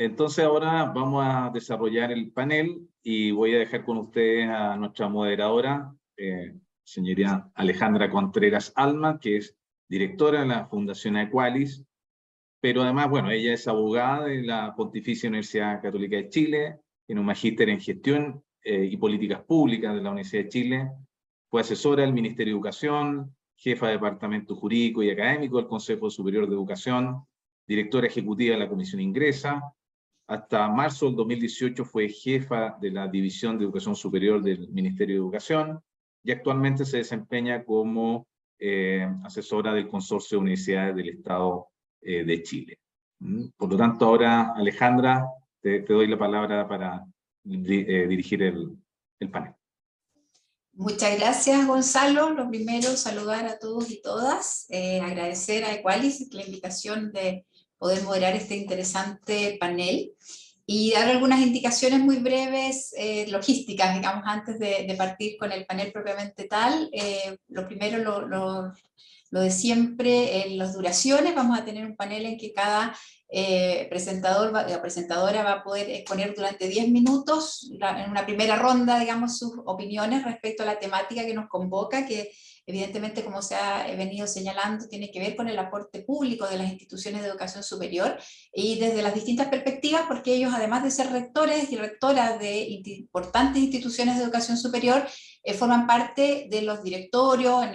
Entonces ahora vamos a desarrollar el panel y voy a dejar con ustedes a nuestra moderadora, señorita Alejandra Contreras Alma, que es directora de la Fundación Equalis, pero además, bueno, ella es abogada de la Pontificia Universidad Católica de Chile, tiene un magíster en gestión y políticas públicas de la Universidad de Chile, fue asesora del Ministerio de Educación, jefa de Departamento Jurídico y Académico del Consejo Superior de Educación, directora ejecutiva de la Comisión Ingresa. Hasta marzo del 2018 fue jefa de la División de Educación Superior del Ministerio de Educación y actualmente se desempeña como asesora del Consorcio de Universidades del Estado de Chile. Por lo tanto, ahora, Alejandra, te doy la palabra para dirigir el panel. Muchas gracias, Gonzalo. Lo primero, saludar a todos y todas, agradecer a Equalis la invitación de poder moderar este interesante panel y dar algunas indicaciones muy breves, logísticas, digamos, antes de partir con el panel propiamente tal. Lo primero, lo de siempre, en las duraciones, vamos a tener un panel en que cada presentador o presentadora va a poder exponer durante 10 minutos, en una primera ronda, digamos, sus opiniones respecto a la temática que nos convoca, que evidentemente, como se ha venido señalando, tiene que ver con el aporte público de las instituciones de educación superior, y desde las distintas perspectivas, porque ellos, además de ser rectores y rectoras de importantes instituciones de educación superior, forman parte de los directorios,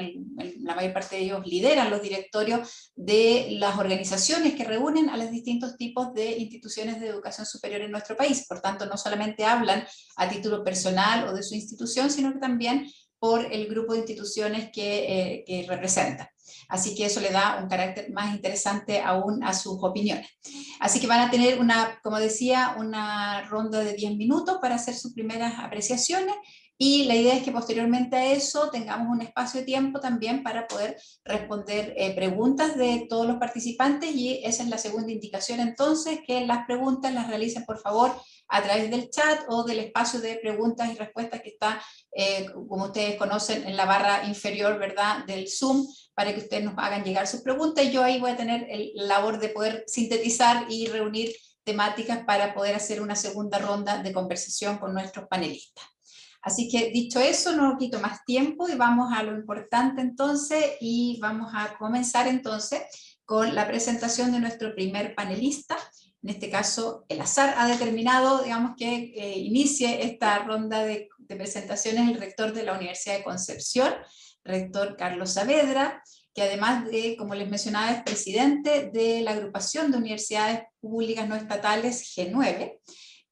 la mayor parte de ellos lideran los directorios de las organizaciones que reúnen a los distintos tipos de instituciones de educación superior en nuestro país. Por tanto, no solamente hablan a título personal o de su institución, sino que también por el grupo de instituciones que representan. Así que eso le da un carácter más interesante aún a sus opiniones. Así que van a tener, como decía, una ronda de 10 minutos para hacer sus primeras apreciaciones, y la idea es que posteriormente a eso tengamos un espacio de tiempo también para poder responder preguntas de todos los participantes, y esa es la segunda indicación entonces, que las preguntas las realicen por favor a través del chat o del espacio de preguntas y respuestas que está, como ustedes conocen, en la barra inferior, ¿verdad?, del Zoom, para que ustedes nos hagan llegar sus preguntas, y yo ahí voy a tener la labor de poder sintetizar y reunir temáticas para poder hacer una segunda ronda de conversación con nuestros panelistas. Así que, dicho eso, no quito más tiempo y vamos a lo importante entonces, y vamos a comenzar entonces con la presentación de nuestro primer panelista. En este caso, el azar ha determinado, digamos, que inicie esta ronda de presentaciones el rector de la Universidad de Concepción, rector Carlos Saavedra, que además de, como les mencionaba, es presidente de la agrupación de universidades públicas no estatales G9.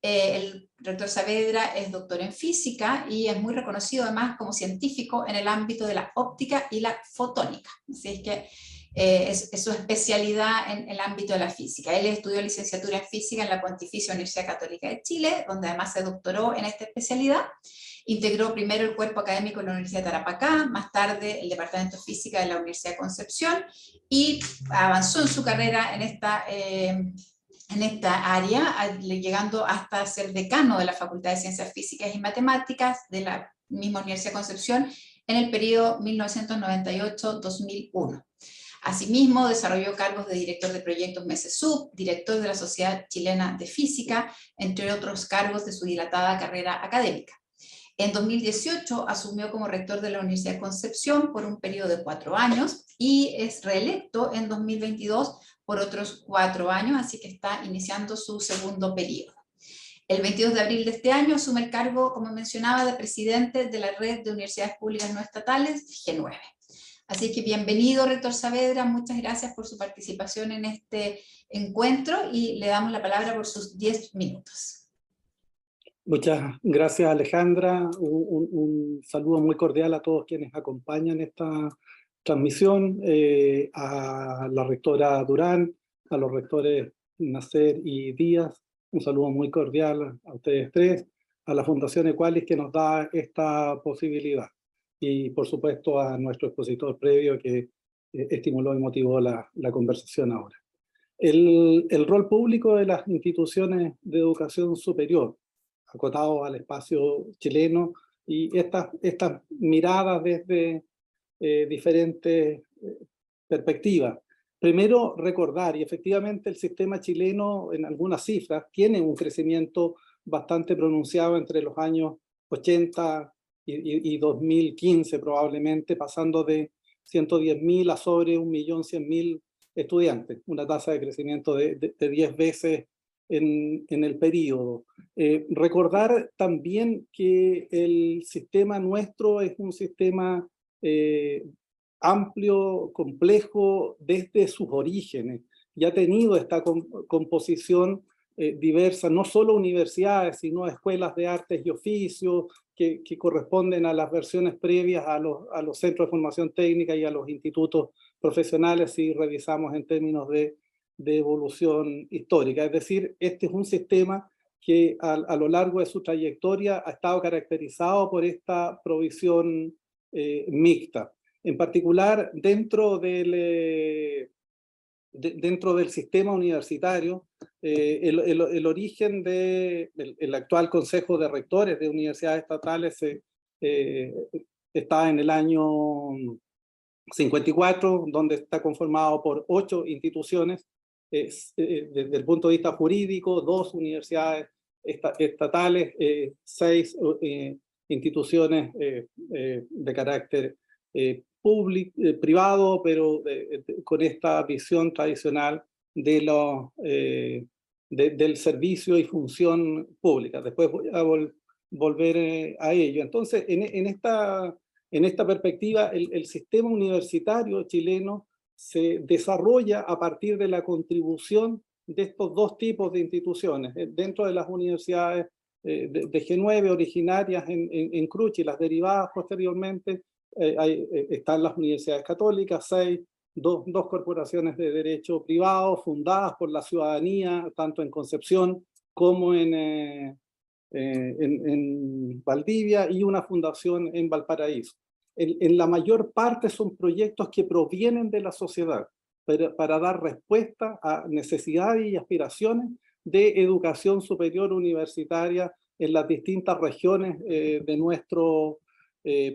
El rector Saavedra es doctor en física y es muy reconocido además como científico en el ámbito de la óptica y la fotónica. Así es que es su especialidad en el ámbito de la física. Él estudió licenciatura en física en la Pontificia Universidad Católica de Chile, donde además se doctoró en esta especialidad. Integró primero el cuerpo académico de la Universidad de Tarapacá, más tarde el Departamento de Física de la Universidad de Concepción, y avanzó en su carrera en esta área, llegando hasta ser decano de la Facultad de Ciencias Físicas y Matemáticas de la misma Universidad de Concepción en el periodo 1998-2001. Asimismo, desarrolló cargos de director de proyectos MESESUB, director de la Sociedad Chilena de Física, entre otros cargos de su dilatada carrera académica. En 2018 asumió como rector de la Universidad de Concepción por un periodo de 4 años y es reelecto en 2022 por otros 4 años, así que está iniciando su segundo periodo. El 22 de abril de este año asume el cargo, como mencionaba, de presidente de la Red de Universidades Públicas No Estatales, G9. Así que bienvenido, rector Saavedra, muchas gracias por su participación en este encuentro y le damos la palabra por sus 10 minutos. Muchas gracias, Alejandra. Un saludo muy cordial a todos quienes acompañan esta transmisión, a la rectora Durán, a los rectores Nacer y Díaz. Un saludo muy cordial a ustedes tres, a la Fundación Equalis que nos da esta posibilidad, y por supuesto a nuestro expositor previo que estimuló y motivó la conversación ahora. El rol público de las instituciones de educación superior, acotado al espacio chileno, y estas miradas desde diferentes perspectivas. Primero, recordar, y efectivamente el sistema chileno en algunas cifras tiene un crecimiento bastante pronunciado entre los años 80 y 2015 probablemente, pasando de 110.000 a sobre 1.100.000 estudiantes, una tasa de crecimiento de 10 veces en el periodo. Recordar también que el sistema nuestro es un sistema amplio, complejo desde sus orígenes, y ha tenido esta composición diversa, no solo universidades, sino escuelas de artes y oficios, que corresponden a las versiones previas a los centros de formación técnica y a los institutos profesionales, si revisamos en términos de evolución histórica. Es decir, este es un sistema que a lo largo de su trayectoria ha estado caracterizado por esta provisión mixta. En particular, dentro del sistema universitario, el origen del actual Consejo de Rectores de Universidades Estatales está en el año 54, donde está conformado por 8 instituciones, desde el punto de vista jurídico, 2 universidades estatales, 6 instituciones de carácter privado, pero con esta visión tradicional del servicio y función pública. Después voy a volver a ello. Entonces, en esta perspectiva, el sistema universitario chileno se desarrolla a partir de la contribución de estos 2 tipos de instituciones. Dentro de las universidades de G9 originarias en Cruci, las derivadas posteriormente, están las universidades católicas, 6, dos corporaciones de derecho privado fundadas por la ciudadanía, tanto en Concepción como en Valdivia, y una fundación en Valparaíso. En la mayor parte son proyectos que provienen de la sociedad para dar respuesta a necesidades y aspiraciones de educación superior universitaria en las distintas regiones de nuestro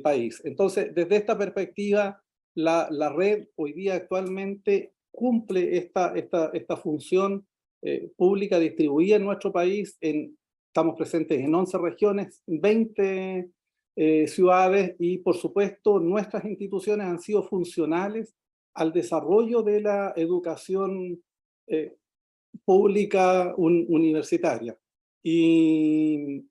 país. Entonces, desde esta perspectiva, la red hoy día actualmente cumple esta función pública distribuida en nuestro país. Estamos presentes en 11 regiones, 20 ciudades, y por supuesto nuestras instituciones han sido funcionales al desarrollo de la educación pública universitaria. Y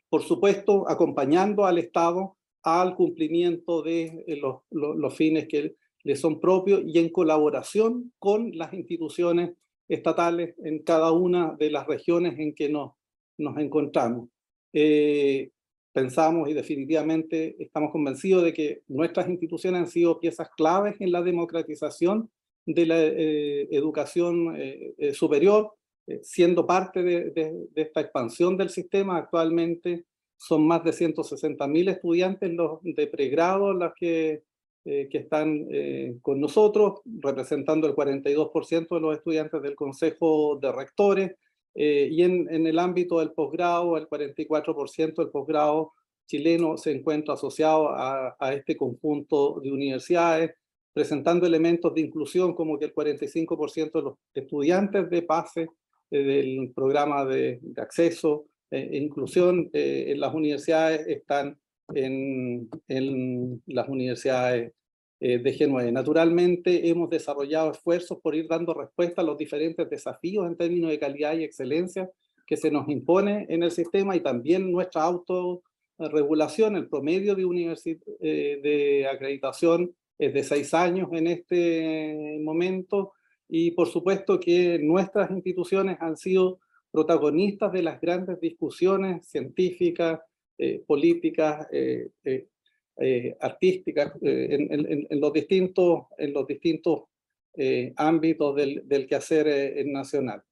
por supuesto, acompañando al Estado al cumplimiento de los fines que le son propios, y en colaboración con las instituciones estatales en cada una de las regiones en que nos encontramos. Pensamos y definitivamente estamos convencidos de que nuestras instituciones han sido piezas claves en la democratización de la educación superior, siendo parte de esta expansión del sistema. Actualmente son más de 160.000 estudiantes los de pregrado los que están con nosotros, representando el 42% de los estudiantes del Consejo de Rectores, y en el ámbito del posgrado, el 44% del posgrado chileno se encuentra asociado a este conjunto de universidades, presentando elementos de inclusión como que el 45% de los estudiantes de PASE del programa de acceso e inclusión en las universidades están en las universidades de G9. Naturalmente hemos desarrollado esfuerzos por ir dando respuesta a los diferentes desafíos en términos de calidad y excelencia que se nos impone en el sistema, y también nuestra autorregulación. El promedio de acreditación es de 6 años en este momento, y por supuesto que nuestras instituciones han sido protagonistas de las grandes discusiones científicas, políticas, artísticas, en los distintos ámbitos del quehacer nacional.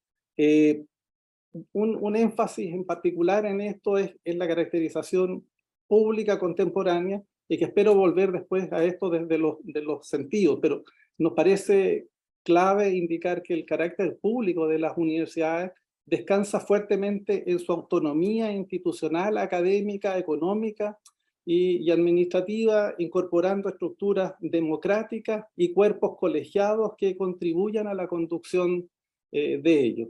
Un énfasis en particular en esto es la caracterización pública contemporánea, y que espero volver después a esto desde los sentidos, pero nos parece clave indicar que el carácter público de las universidades descansa fuertemente en su autonomía institucional, académica, económica y administrativa, incorporando estructuras democráticas y cuerpos colegiados que contribuyan a la conducción de ellos,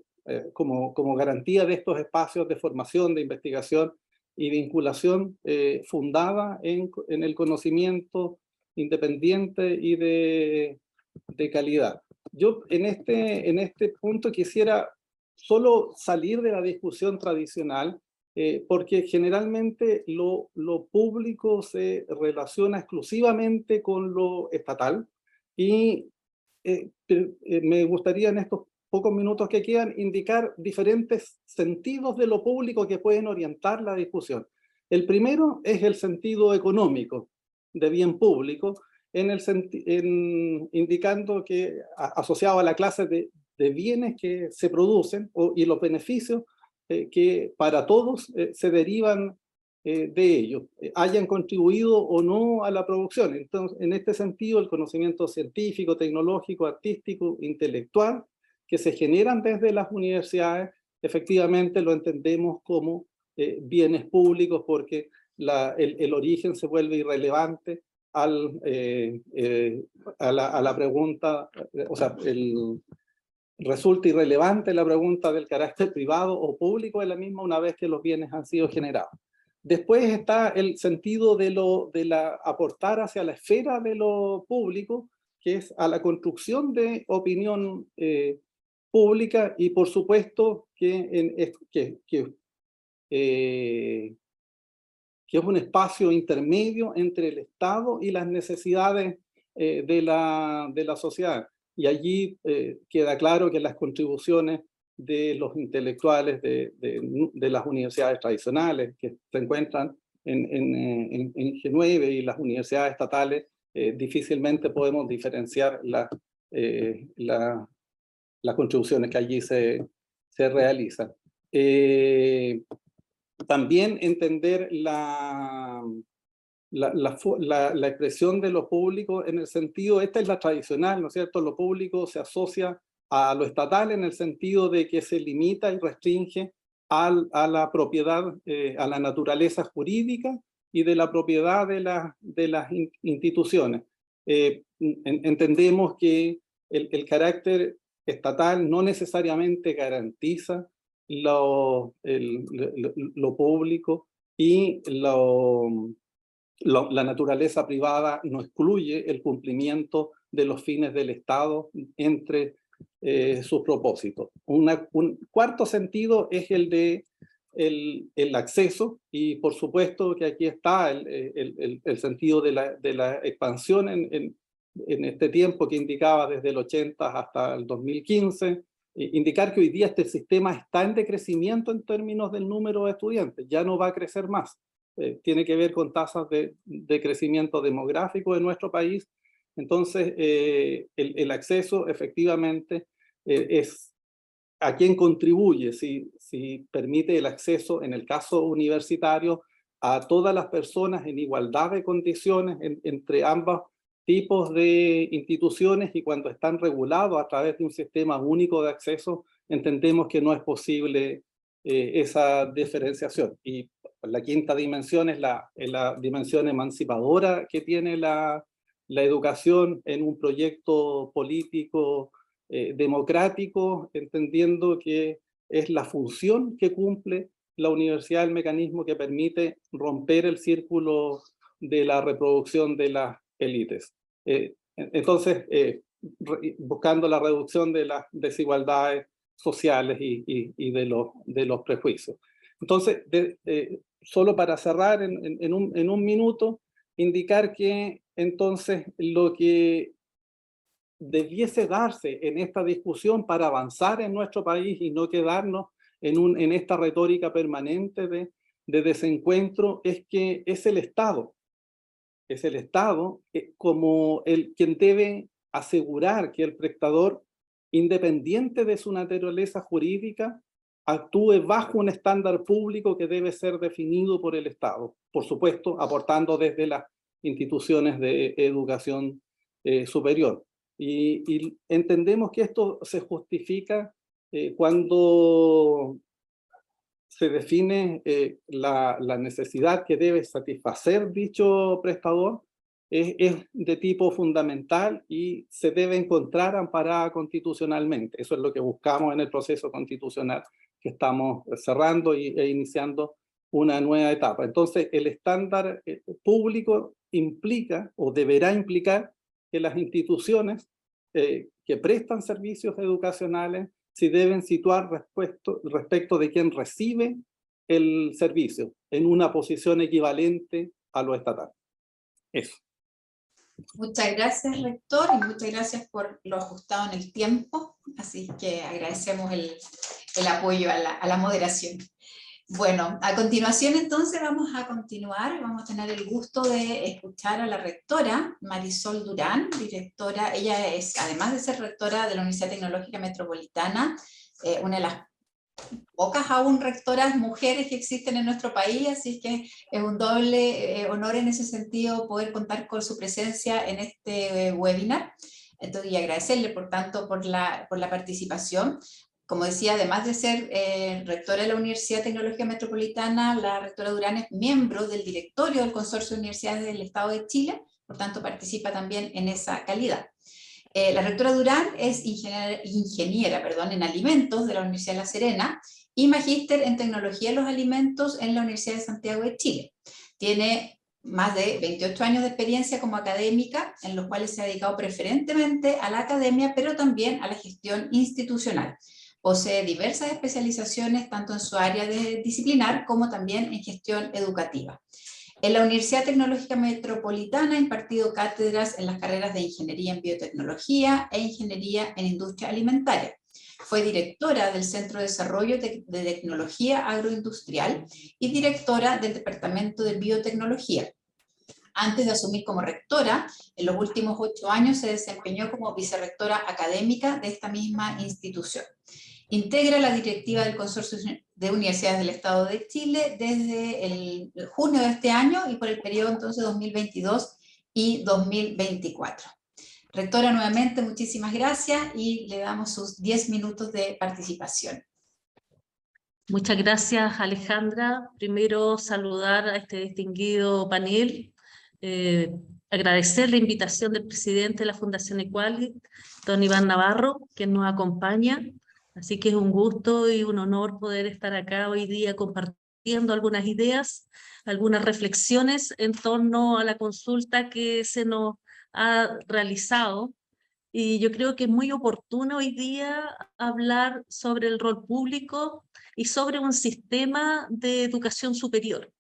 como garantía de estos espacios de formación, de investigación y vinculación fundada en el conocimiento independiente y de calidad. Yo en este punto quisiera solo salir de la discusión tradicional, porque generalmente lo público se relaciona exclusivamente con lo estatal, y me gustaría en estos pocos minutos que quedan indicar diferentes sentidos de lo público que pueden orientar la discusión. El primero es el sentido económico de bien público, indicando que asociado a la clase de bienes que se producen y los beneficios que para todos se derivan de ellos, hayan contribuido o no a la producción. Entonces, en este sentido, el conocimiento científico, tecnológico, artístico, intelectual, que se generan desde las universidades, efectivamente lo entendemos como bienes públicos, porque el origen se vuelve irrelevante a la pregunta, o sea, resulta irrelevante la pregunta del carácter privado o público de la misma una vez que los bienes han sido generados. Después está el sentido de aportar hacia la esfera de lo público, que es a la construcción de opinión pública, y por supuesto que es un espacio intermedio entre el Estado y las necesidades de la sociedad. Y allí queda claro que las contribuciones de los intelectuales de las universidades tradicionales que se encuentran en G9 y las universidades estatales, difícilmente podemos diferenciar las contribuciones que allí se realizan. También entender la expresión de lo público en el sentido, esta es la tradicional, ¿no es cierto? Lo público se asocia a lo estatal en el sentido de que se limita y restringe a la propiedad, a la naturaleza jurídica y de la propiedad de las instituciones. Entendemos que el carácter estatal no necesariamente garantiza lo público, y la naturaleza privada no excluye el cumplimiento de los fines del Estado entre sus propósitos. Un cuarto sentido es el de el acceso, y por supuesto que aquí está el sentido de la expansión en este tiempo que indicaba desde el 80 hasta el 2015, indicar que hoy día este sistema está en decrecimiento en términos del número de estudiantes, ya no va a crecer más. Tiene que ver con tasas de crecimiento demográfico de nuestro país. Entonces, el acceso efectivamente es a quien contribuye, si permite el acceso, en el caso universitario, a todas las personas en igualdad de condiciones entre ambos tipos de instituciones, y cuando están regulados a través de un sistema único de acceso, entendemos que no es posible esa diferenciación. Y la quinta dimensión es la dimensión emancipadora que tiene la educación en un proyecto político democrático, entendiendo que es la función que cumple la universidad, el mecanismo que permite romper el círculo de la reproducción de las élites. Entonces, buscando la reducción de las desigualdades sociales y de los prejuicios. Entonces, solo para cerrar en un minuto, indicar que entonces lo que debiese darse en esta discusión para avanzar en nuestro país y no quedarnos en esta retórica permanente de desencuentro, es que es el Estado como quien debe asegurar que el prestador, independiente de su naturaleza jurídica, actúe bajo un estándar público que debe ser definido por el Estado, por supuesto aportando desde las instituciones de educación superior. Y entendemos que esto se justifica cuando se define la necesidad que debe satisfacer dicho prestador, es de tipo fundamental y se debe encontrar amparada constitucionalmente. Eso es lo que buscamos en el proceso constitucional que estamos cerrando e iniciando una nueva etapa. Entonces, el estándar público implica o deberá implicar que las instituciones que prestan servicios educacionales se deben situar respecto de quien recibe el servicio en una posición equivalente a lo estatal. Eso. Muchas gracias, rector, y muchas gracias por lo ajustado en el tiempo, así que agradecemos el apoyo a la moderación. Bueno, a continuación entonces vamos a tener el gusto de escuchar a la rectora Marisol Durán, directora. Ella es, además de ser rectora de la Universidad Tecnológica Metropolitana, una de las pocas aún rectoras mujeres que existen en nuestro país, así que es un doble honor en ese sentido poder contar con su presencia en este webinar. Entonces, y agradecerle, por tanto, por la participación. Como decía, además de ser rectora de la Universidad Tecnológica Metropolitana, la rectora Durán es miembro del directorio del Consorcio de Universidades del Estado de Chile, por tanto participa también en esa calidad. La rectora Durán es ingeniera en alimentos de la Universidad de La Serena y magíster en tecnología de los alimentos en la Universidad de Santiago de Chile. Tiene más de 28 años de experiencia como académica, en los cuales se ha dedicado preferentemente a la academia, pero también a la gestión institucional. Posee diversas especializaciones tanto en su área disciplinar como también en gestión educativa. En la Universidad Tecnológica Metropolitana ha impartido cátedras en las carreras de Ingeniería en Biotecnología e Ingeniería en Industria Alimentaria. Fue directora del Centro de Desarrollo de Tecnología Agroindustrial y directora del Departamento de Biotecnología. Antes de asumir como rectora, en los últimos 8 años se desempeñó como vicerrectora académica de esta misma institución. Integra la directiva del Consorcio de Universidades del Estado de Chile desde el junio de este año y por el periodo entonces 2022 y 2024. Rectora, nuevamente muchísimas gracias y le damos sus 10 minutos de participación. Muchas gracias, Alejandra. Primero saludar a este distinguido panel, agradecer la invitación del presidente de la Fundación Equalit, don Iván Navarro, que nos acompaña. Así que es un gusto y un honor poder estar acá hoy día compartiendo algunas ideas, algunas reflexiones en torno a la consulta que se nos ha realizado. Y yo creo que es muy oportuno hoy día hablar sobre el rol público y sobre un sistema de educación superior.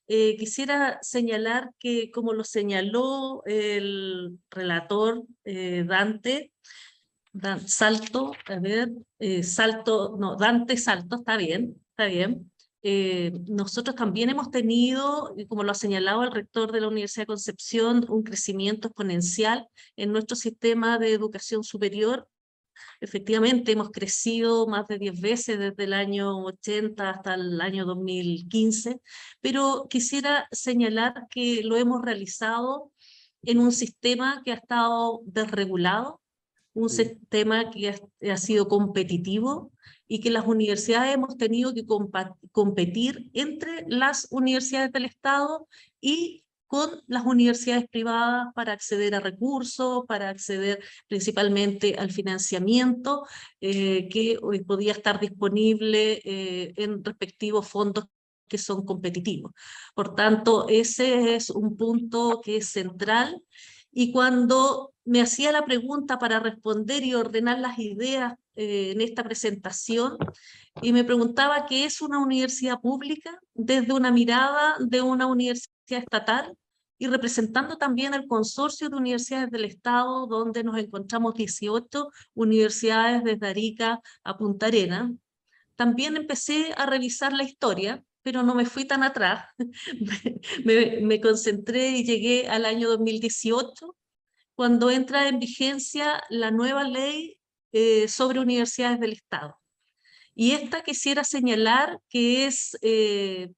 Quisiera señalar que, como lo señaló el relator Dante Salto, Dante Salto, está bien. Nosotros también hemos tenido, como lo ha señalado el rector de la Universidad de Concepción, un crecimiento exponencial en nuestro sistema de educación superior. Efectivamente, hemos crecido más de 10 veces desde el año 80 hasta el año 2015, pero quisiera señalar que lo hemos realizado en un sistema que ha estado desregulado, un sistema que ha sido competitivo y que las universidades hemos tenido que competir entre las universidades del Estado y con las universidades privadas para acceder a recursos, para acceder principalmente al financiamiento que hoy podía estar disponible en respectivos fondos que son competitivos. Por tanto, ese es un punto que es central. Y cuando me hacía la pregunta para responder y ordenar las ideas en esta presentación, y me preguntaba qué es una universidad pública desde una mirada de una universidad estatal y representando también el consorcio de universidades del Estado, donde nos encontramos 18 universidades desde Arica a Punta Arenas. También empecé a revisar la historia, pero no me fui tan atrás. me concentré y llegué al año 2018, cuando entra en vigencia la nueva ley sobre universidades del Estado. Y esta quisiera señalar que es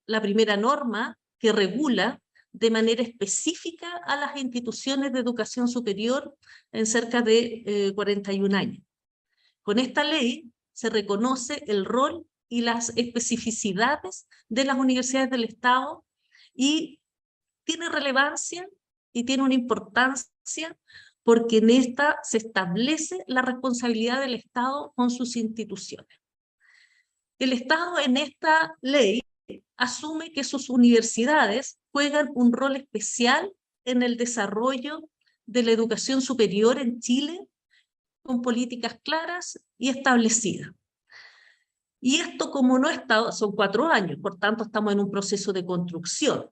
la primera norma que regula de manera específica a las instituciones de educación superior en cerca de 41 años. Con esta ley se reconoce el rol y las especificidades de las universidades del Estado, y tiene relevancia y tiene una importancia porque en esta se establece la responsabilidad del Estado con sus instituciones. El Estado en esta ley asume que sus universidades juegan un rol especial en el desarrollo de la educación superior en Chile, con políticas claras y establecidas. Y esto, como no está, son 4 años, por tanto estamos en un proceso de construcción.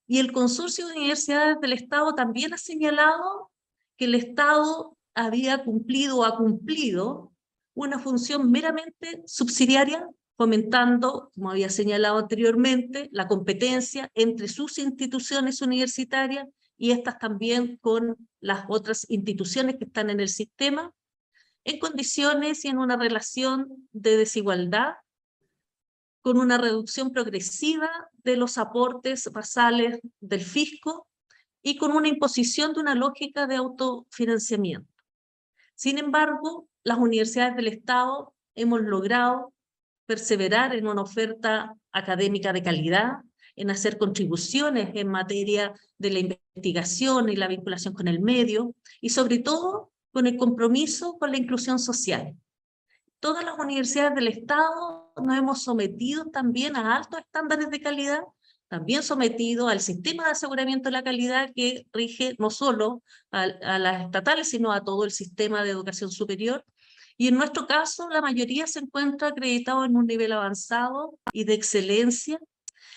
Y el Consorcio de Universidades del Estado también ha señalado que el Estado había cumplido o ha cumplido una función meramente subsidiaria, fomentando, como había señalado anteriormente, la competencia entre sus instituciones universitarias y estas también con las otras instituciones que están en el sistema, en condiciones y en una relación de desigualdad, con una reducción progresiva de los aportes basales del fisco y con una imposición de una lógica de autofinanciamiento. Sin embargo, las universidades del Estado hemos logrado perseverar en una oferta académica de calidad, en hacer contribuciones en materia de la investigación y la vinculación con el medio, y sobre todo con el compromiso con la inclusión social. Todas las universidades del Estado nos hemos sometido también a altos estándares de calidad, también sometido al sistema de aseguramiento de la calidad que rige no solo a las estatales, sino a todo el sistema de educación superior. Y en nuestro caso, la mayoría se encuentra acreditado en un nivel avanzado y de excelencia.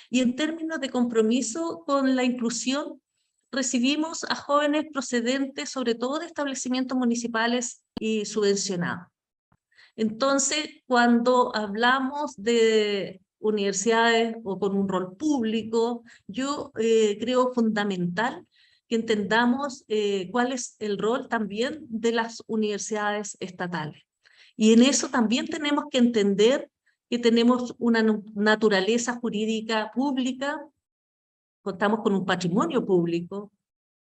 Y en términos de compromiso con la inclusión, recibimos a jóvenes procedentes sobre todo de establecimientos municipales y subvencionados. Entonces, cuando hablamos de universidades o con un rol público, yo creo fundamental que entendamos cuál es el rol también de las universidades estatales. Y en eso también tenemos que entender que tenemos una naturaleza jurídica pública, contamos con un patrimonio público,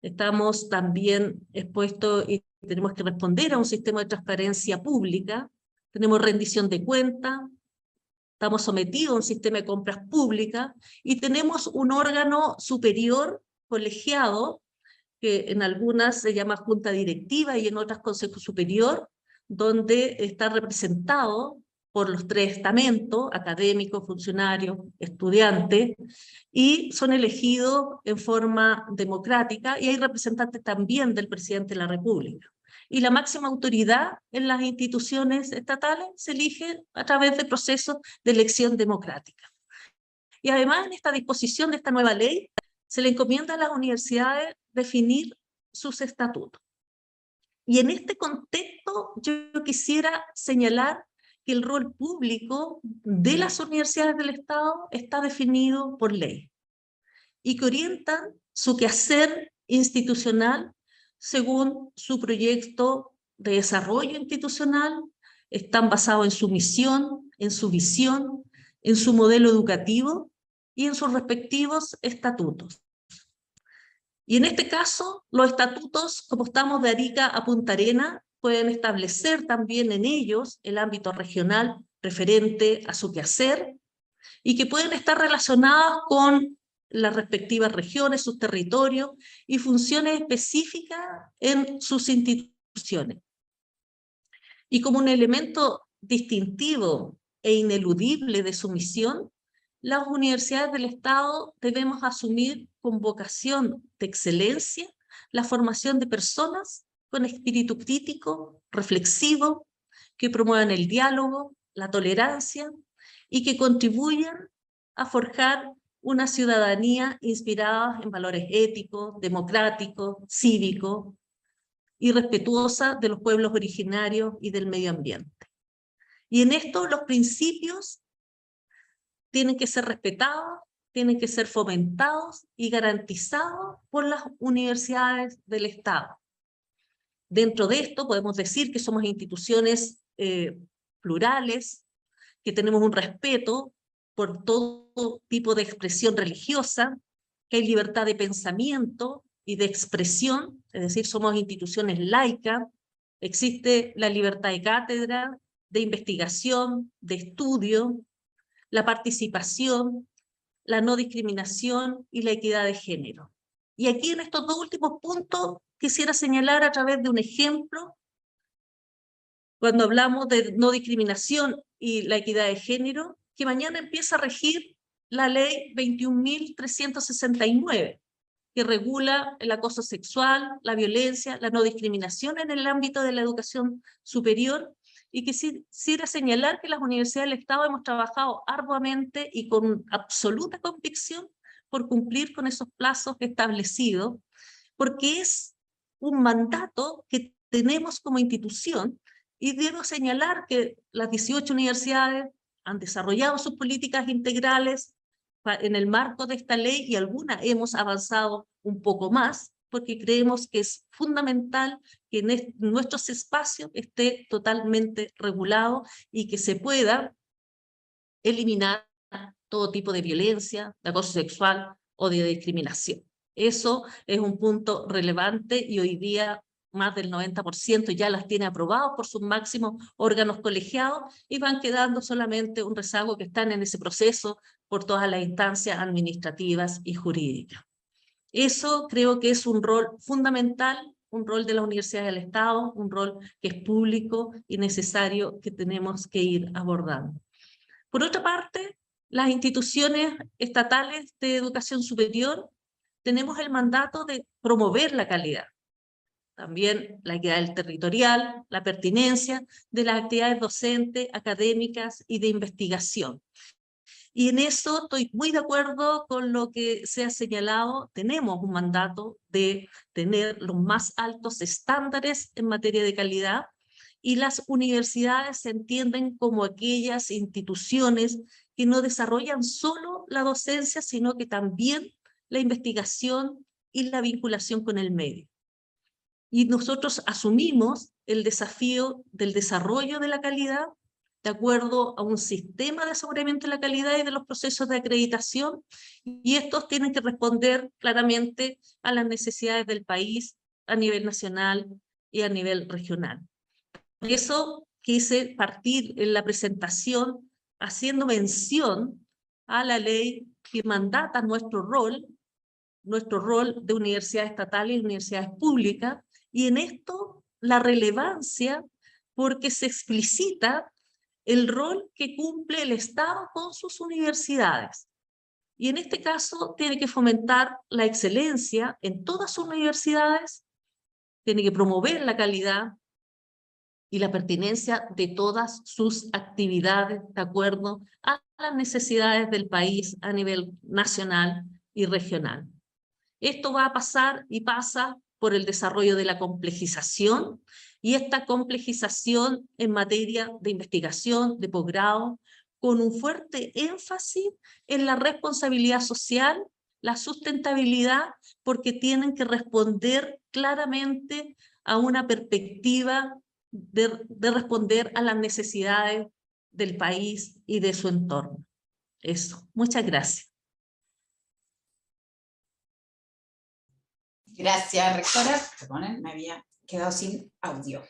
estamos también expuestos y tenemos que responder a un sistema de transparencia pública, tenemos rendición de cuentas, estamos sometidos a un sistema de compras públicas y tenemos un órgano superior colegiado, que en algunas se llama junta directiva y en otras consejo superior, donde está representado por los 3 estamentos, académicos, funcionarios, estudiantes, y son elegidos en forma democrática, y hay representantes también del presidente de la República. Y la máxima autoridad en las instituciones estatales se elige a través de procesos de elección democrática. Y además, en esta disposición de esta nueva ley, se le encomienda a las universidades definir sus estatutos. Y en este contexto yo quisiera señalar que el rol público de las universidades del Estado está definido por ley y que orientan su quehacer institucional según su proyecto de desarrollo institucional, están basados en su misión, en su visión, en su modelo educativo y en sus respectivos estatutos. Y en este caso, los estatutos, como estamos de Arica a Punta Arenas, pueden establecer también en ellos el ámbito regional referente a su quehacer y que pueden estar relacionados con las respectivas regiones, sus territorios y funciones específicas en sus instituciones. Y como un elemento distintivo e ineludible de su misión, las universidades del Estado debemos asumir con vocación de excelencia la formación de personas con espíritu crítico, reflexivo, que promuevan el diálogo, la tolerancia y que contribuyan a forjar una ciudadanía inspirada en valores éticos, democráticos, cívicos y respetuosa de los pueblos originarios y del medio ambiente. Y en esto los principios tienen que ser respetados, tienen que ser fomentados y garantizados por las universidades del Estado. Dentro de esto podemos decir que somos instituciones plurales, que tenemos un respeto por todo tipo de expresión religiosa, que hay libertad de pensamiento y de expresión, es decir, somos instituciones laicas, existe la libertad de cátedra, de investigación, de estudio, la participación, la no discriminación y la equidad de género. Y aquí en estos dos últimos puntos quisiera señalar a través de un ejemplo, cuando hablamos de no discriminación y la equidad de género, que mañana empieza a regir la ley 21.369, que regula el acoso sexual, la violencia, la no discriminación en el ámbito de la educación superior, y quisiera señalar que las universidades del Estado hemos trabajado arduamente y con absoluta convicción por cumplir con esos plazos establecidos, porque es un mandato que tenemos como institución, y debo señalar que las 18 universidades han desarrollado sus políticas integrales en el marco de esta ley, y algunas hemos avanzado un poco más, porque creemos que es fundamental que en nuestros espacios esté totalmente regulado y que se pueda eliminar todo tipo de violencia, de acoso sexual o de discriminación. Eso es un punto relevante, y hoy día más del 90% ya las tiene aprobadas por sus máximos órganos colegiados, y van quedando solamente un rezago que están en ese proceso por todas las instancias administrativas y jurídicas. Eso creo que es un rol fundamental, un rol de la Universidad del Estado, un rol que es público y necesario, que tenemos que ir abordando. Por otra parte, las instituciones estatales de educación superior tenemos el mandato de promover la calidad, también la equidad territorial, la pertinencia de las actividades docentes, académicas y de investigación. Y en eso estoy muy de acuerdo con lo que se ha señalado. Tenemos un mandato de tener los más altos estándares en materia de calidad, y las universidades se entienden como aquellas instituciones que no desarrollan solo la docencia, sino que también la investigación y la vinculación con el medio. Y nosotros asumimos el desafío del desarrollo de la calidad de acuerdo a un sistema de aseguramiento de la calidad y de los procesos de acreditación, y estos tienen que responder claramente a las necesidades del país a nivel nacional y a nivel regional. Por eso quise partir en la presentación haciendo mención a la ley que mandata nuestro rol de universidades estatales y universidades públicas, y en esto la relevancia, porque se explicita el rol que cumple el Estado con sus universidades. Y en este caso tiene que fomentar la excelencia en todas sus universidades, tiene que promover la calidad y la pertinencia de todas sus actividades de acuerdo a las necesidades del país a nivel nacional y regional. Esto va a pasar y pasa por el desarrollo de la complejización, y esta complejización en materia de investigación, de posgrado, con un fuerte énfasis en la responsabilidad social, la sustentabilidad, porque tienen que responder claramente a una perspectiva de responder a las necesidades del país y de su entorno. Eso. Muchas gracias. Gracias, rectora. Perdonen, me había quedado sin audio.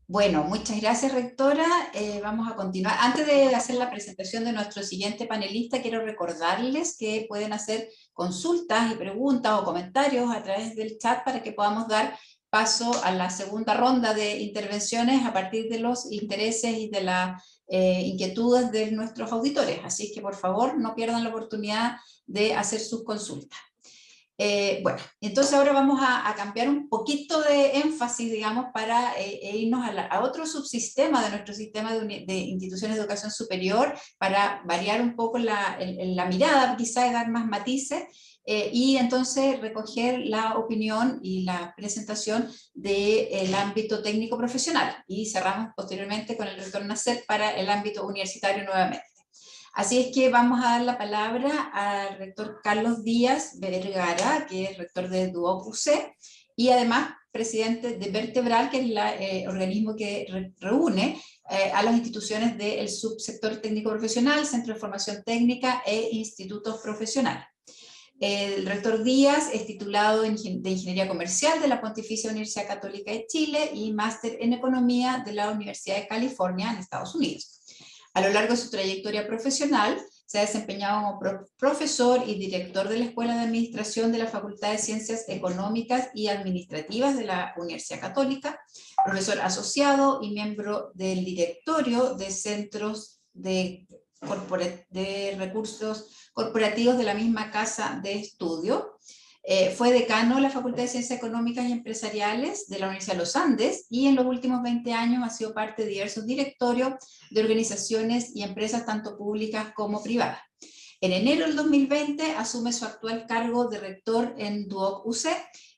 Bueno, muchas gracias, rectora. Vamos a continuar. Antes de hacer la presentación de nuestro siguiente panelista, quiero recordarles que pueden hacer consultas y preguntas o comentarios a través del chat para que podamos dar paso a la segunda ronda de intervenciones a partir de los intereses y de las inquietudes de nuestros auditores. Así que, por favor, no pierdan la oportunidad de hacer sus consultas. Bueno, entonces ahora vamos a cambiar un poquito de énfasis, digamos, para irnos a otro subsistema de nuestro sistema de instituciones de educación superior, para variar un poco la mirada, quizás dar más matices, y entonces recoger la opinión y la presentación del ámbito técnico profesional, y cerramos posteriormente con el rector Nasser para el ámbito universitario nuevamente. Así es que vamos a dar la palabra al rector Carlos Díaz Vergara, que es rector de Duoc UC, y además presidente de Vertebral, que es el organismo que reúne a las instituciones del subsector técnico profesional, Centro de Formación Técnica e institutos profesionales. El rector Díaz es titulado de Ingeniería Comercial de la Pontificia Universidad Católica de Chile y máster en Economía de la Universidad de California en Estados Unidos. A lo largo de su trayectoria profesional, se ha desempeñado como profesor y director de la Escuela de Administración de la Facultad de Ciencias Económicas y Administrativas de la Universidad Católica, profesor asociado y miembro del directorio de centros de recursos corporativos de la misma casa de estudio. Fue decano de la Facultad de Ciencias Económicas y Empresariales de la Universidad de los Andes y en los últimos 20 años ha sido parte de diversos directorios de organizaciones y empresas tanto públicas como privadas. En enero del 2020 asume su actual cargo de rector en Duoc UC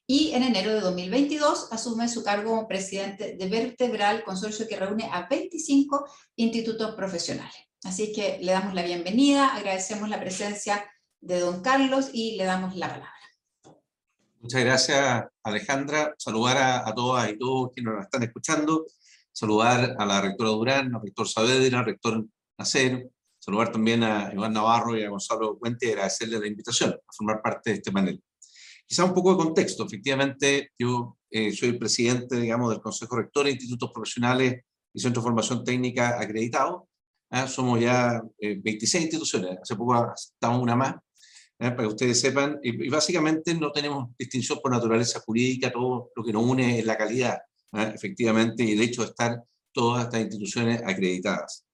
y en enero de 2022 asume su cargo como presidente de Vertebral, consorcio que reúne a 25 institutos profesionales. Así que le damos la bienvenida, agradecemos la presencia de don Carlos y le damos la palabra. Muchas gracias, Alejandra. Saludar a todas y todos quienes nos están escuchando. Saludar a la rectora Durán, al rector Saavedra, al rector Nacer. Saludar también a Iván Navarro y a Gonzalo Puente y agradecerles la invitación a formar parte de este panel. Quizá un poco de contexto. Efectivamente, yo soy el presidente, digamos, del Consejo Rector de Institutos Profesionales y Centros de Formación Técnica acreditados. Somos ya 26 instituciones. Hace poco estamos una más. Para que ustedes sepan, y básicamente no tenemos distinción por naturaleza jurídica, todo lo que nos une es la calidad, efectivamente, y el hecho de estar todas estas instituciones acreditadas.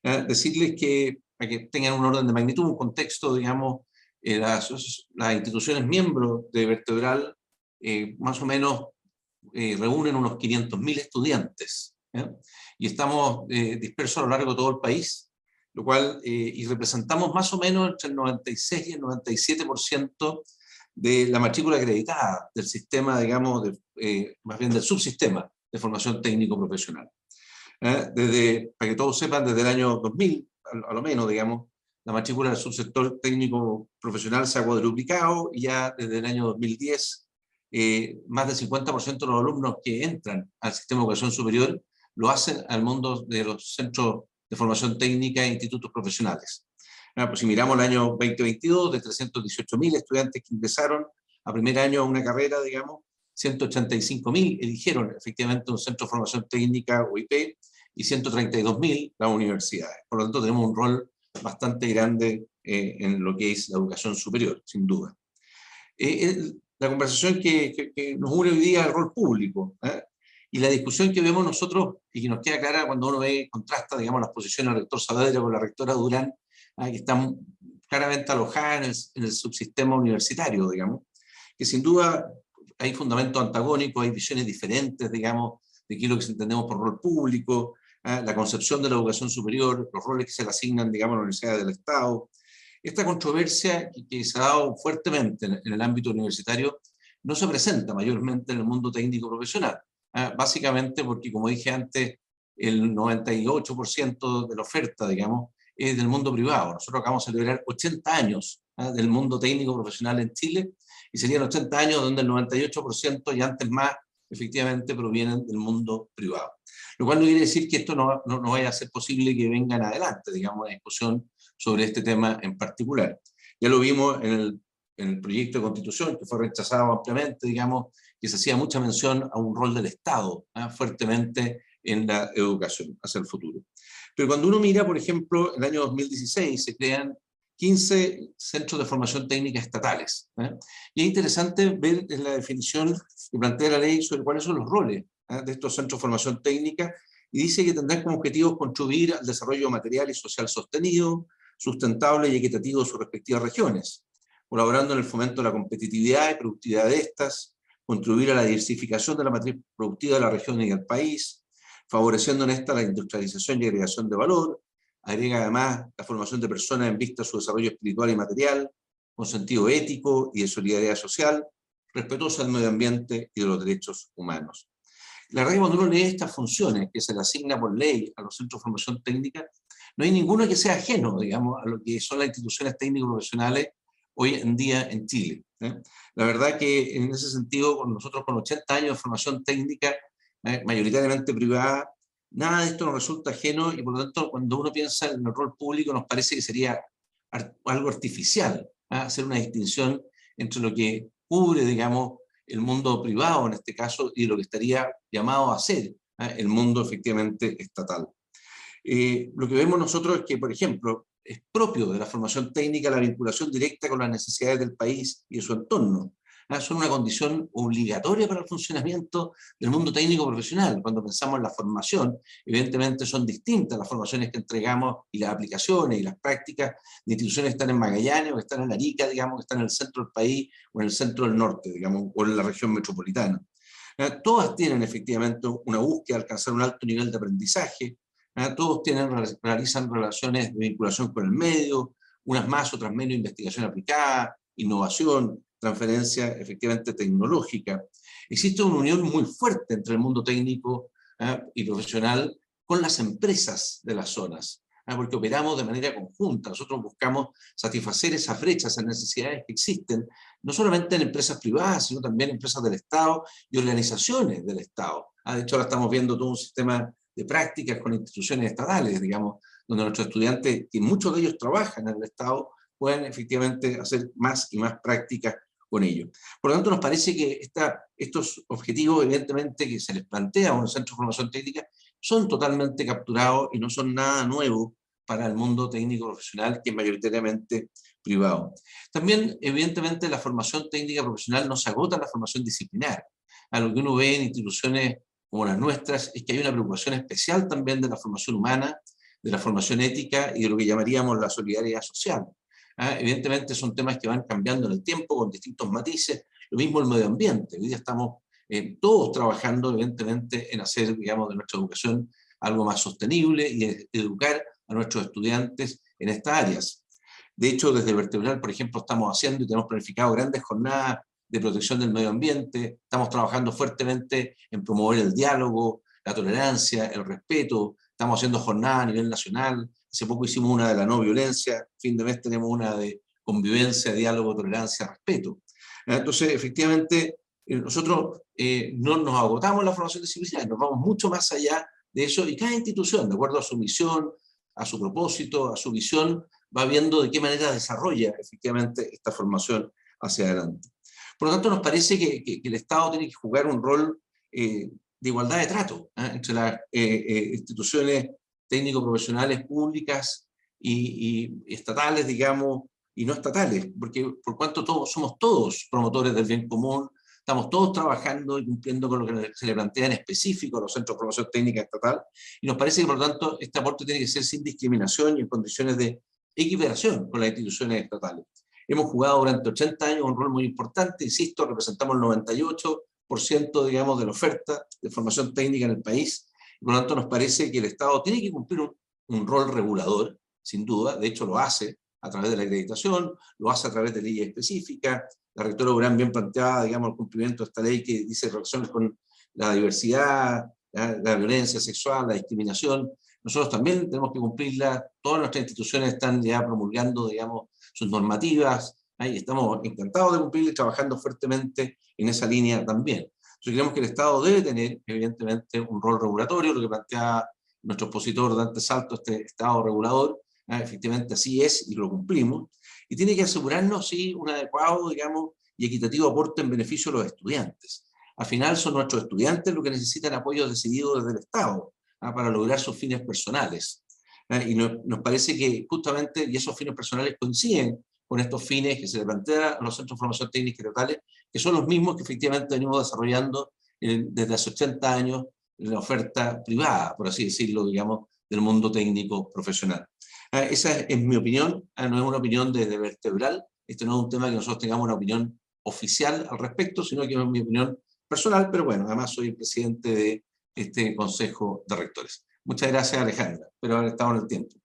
Decirles que, para que tengan un orden de magnitud, un contexto, digamos, las instituciones miembros de Vertebral más o menos reúnen unos 500.000 estudiantes, y estamos dispersos a lo largo de todo el país, lo cual, y representamos más o menos entre el 96 y el 97% de la matrícula acreditada del sistema, digamos, más bien del subsistema de formación técnico-profesional. Para que todos sepan, desde el año 2000, a lo menos, digamos, la matrícula del subsector técnico-profesional se ha cuadruplicado y ya desde el año 2010 más del 50% de los alumnos que entran al sistema de educación superior lo hacen al mundo de los centros de formación técnica e institutos profesionales. Pues si miramos el año 2022, de 318.000 estudiantes que ingresaron a primer año a una carrera, digamos, 185.000 eligieron efectivamente un centro de formación técnica o IP y 132.000 las universidades. Por lo tanto, tenemos un rol bastante grande en lo que es la educación superior, sin duda. La conversación que nos une hoy día es el rol público, y la discusión que vemos nosotros, y que nos queda clara cuando uno contrasta, digamos, las posiciones del rector Saavedra con la rectora Durán, que están claramente alojadas en el subsistema universitario, digamos, que sin duda hay fundamentos antagónicos, hay visiones diferentes, digamos, de qué es lo que entendemos por rol público, la concepción de la educación superior, los roles que se le asignan, digamos, a la Universidad del Estado. Esta controversia que se ha dado fuertemente en el ámbito universitario no se presenta mayormente en el mundo técnico profesional. Básicamente porque, como dije antes, el 98% de la oferta, digamos, es del mundo privado. Nosotros acabamos de celebrar 80 años del mundo técnico profesional en Chile, y serían 80 años donde el 98% y antes más, efectivamente, provienen del mundo privado. Lo cual no quiere decir que esto no vaya a ser posible que vengan adelante, digamos, una discusión sobre este tema en particular. Ya lo vimos en el proyecto de Constitución, que fue rechazado ampliamente, digamos, que se hacía mucha mención a un rol del Estado fuertemente en la educación hacia el futuro. Pero cuando uno mira, por ejemplo, el año 2016 se crean 15 centros de formación técnica estatales. Y es interesante ver en la definición que plantea la ley sobre cuáles son los roles de estos centros de formación técnica, y dice que tendrán como objetivos contribuir al desarrollo material y social sostenido, sustentable y equitativo de sus respectivas regiones, colaborando en el fomento de la competitividad y productividad de estas, contribuir a la diversificación de la matriz productiva de la región y del país, favoreciendo en esta la industrialización y agregación de valor. Agrega además la formación de personas en vista de su desarrollo espiritual y material, con sentido ético y de solidaridad social, respetuosa del medio ambiente y de los derechos humanos. La verdad es que cuando uno lee estas funciones que se le asigna por ley a los centros de formación técnica, no hay ninguno que sea ajeno, digamos, a lo que son las instituciones técnico-profesionales hoy en día en Chile. La verdad que en ese sentido, nosotros con 80 años de formación técnica, mayoritariamente privada, nada de esto nos resulta ajeno, y por lo tanto, cuando uno piensa en el rol público, nos parece que sería algo artificial hacer una distinción entre lo que cubre, digamos, el mundo privado en este caso, y lo que estaría llamado a ser el mundo efectivamente estatal. Lo que vemos nosotros es que, por ejemplo, es propio de la formación técnica la vinculación directa con las necesidades del país y de su entorno. Son una condición obligatoria para el funcionamiento del mundo técnico profesional. Cuando pensamos en la formación, evidentemente son distintas las formaciones que entregamos y las aplicaciones y las prácticas de instituciones que están en Magallanes o que están en Arica, digamos, que están en el centro del país o en el centro del norte, digamos, o en la región metropolitana. Todas tienen efectivamente una búsqueda de alcanzar un alto nivel de aprendizaje, todos realizan relaciones de vinculación con el medio, unas más, otras menos, investigación aplicada, innovación, transferencia efectivamente tecnológica. Existe una unión muy fuerte entre el mundo técnico y profesional con las empresas de las zonas, porque operamos de manera conjunta. Nosotros buscamos satisfacer esas brechas, esas necesidades que existen, no solamente en empresas privadas, sino también en empresas del Estado y organizaciones del Estado. De hecho, ahora estamos viendo todo un sistema de prácticas con instituciones estatales, digamos, donde nuestros estudiantes, que muchos de ellos trabajan en el Estado, pueden efectivamente hacer más y más prácticas con ello. Por lo tanto, nos parece que estos objetivos, evidentemente, que se les plantea a un centro de formación técnica, son totalmente capturados y no son nada nuevo para el mundo técnico profesional, que es mayoritariamente privado. También, evidentemente, la formación técnica profesional no se agota en la formación disciplinar. A lo que uno ve en instituciones como las nuestras es que hay una preocupación especial también de la formación humana, de la formación ética y de lo que llamaríamos la solidaridad social. Evidentemente son temas que van cambiando en el tiempo con distintos matices. Lo mismo el medio ambiente. Hoy día estamos todos trabajando evidentemente en hacer, digamos, de nuestra educación algo más sostenible y educar a nuestros estudiantes en estas áreas. De hecho, desde Vertebral, por ejemplo, estamos haciendo y tenemos planificado grandes jornadas de protección del medio ambiente. Estamos trabajando fuertemente en promover el diálogo, la tolerancia, el respeto. Estamos haciendo jornadas a nivel nacional. Hace poco hicimos una de la no violencia. Fin de mes tenemos una de convivencia, diálogo, tolerancia, respeto. Entonces, efectivamente, nosotros no nos agotamos en la formación disciplinaria, nos vamos mucho más allá de eso, y cada institución, de acuerdo a su misión, a su propósito, a su visión, va viendo de qué manera desarrolla efectivamente esta formación hacia adelante. Por lo tanto, nos parece que el Estado tiene que jugar un rol de igualdad de trato entre las instituciones técnico-profesionales públicas y estatales, digamos, y no estatales, porque por cuanto somos todos promotores del bien común, estamos todos trabajando y cumpliendo con lo que se le plantea en específico a los centros de formación técnica estatal, y nos parece que, por lo tanto, este aporte tiene que ser sin discriminación y en condiciones de equiparación con las instituciones estatales. Hemos jugado durante 80 años un rol muy importante, insisto, representamos el 98%, digamos, de la oferta de formación técnica en el país, y por lo tanto nos parece que el Estado tiene que cumplir un rol regulador, sin duda, de hecho lo hace a través de la acreditación, lo hace a través de leyes específicas. La rectora Durán bien planteaba, digamos, el cumplimiento de esta ley que dice relaciones con la diversidad, la violencia sexual, la discriminación. Nosotros también tenemos que cumplirla. Todas nuestras instituciones están ya promulgando, digamos, sus normativas, y estamos encantados de cumplir y trabajando fuertemente en esa línea también. Entonces creemos que el Estado debe tener, evidentemente, un rol regulatorio, lo que plantea nuestro expositor Dante Salto, este Estado regulador. Efectivamente así es y lo cumplimos, y tiene que asegurarnos sí, un adecuado, digamos, y equitativo aporte en beneficio de los estudiantes. Al final son nuestros estudiantes los que necesitan apoyo decidido desde el Estado para lograr sus fines personales. Y nos parece que justamente, y esos fines personales coinciden con estos fines que se le plantean a los centros de formación técnica estatales, que son los mismos que efectivamente venimos desarrollando desde hace 80 años en la oferta privada, por así decirlo, digamos, del mundo técnico profesional. Esa es mi opinión, no es una opinión de Vertebral, este no es un tema que nosotros tengamos una opinión oficial al respecto, sino que es mi opinión personal, pero bueno, además soy el presidente de este Consejo de Rectores. Muchas gracias, Alejandra, espero haber estado en el tiempo.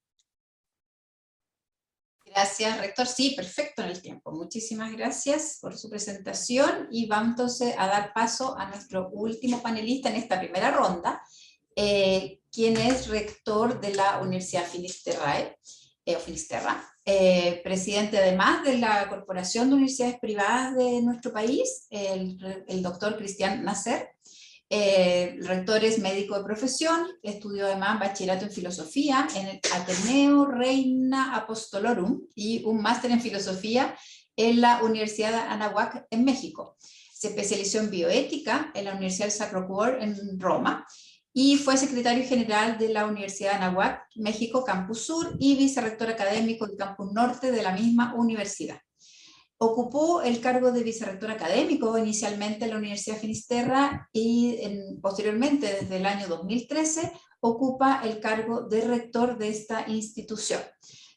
Gracias, rector. Sí, perfecto en el tiempo. Muchísimas gracias por su presentación, y vamos entonces a dar paso a nuestro último panelista en esta primera ronda, quien es rector de la Universidad Finisterrae, Finisterra, presidente además de la Corporación de Universidades Privadas de nuestro país, el doctor Cristian Nasser. El rector es médico de profesión, estudió además bachillerato en filosofía en el Ateneo Reina Apostolorum y un máster en filosofía en la Universidad de Anáhuac en México. Se especializó en bioética en la Universidad del Sacro Cuore en Roma, y fue secretario general de la Universidad de Anáhuac, México, Campus Sur, y vicerrector académico del Campus Norte de la misma universidad. Ocupó el cargo de vicerrector académico inicialmente en la Universidad de Finisterra y posteriormente, desde el año 2013, ocupa el cargo de rector de esta institución.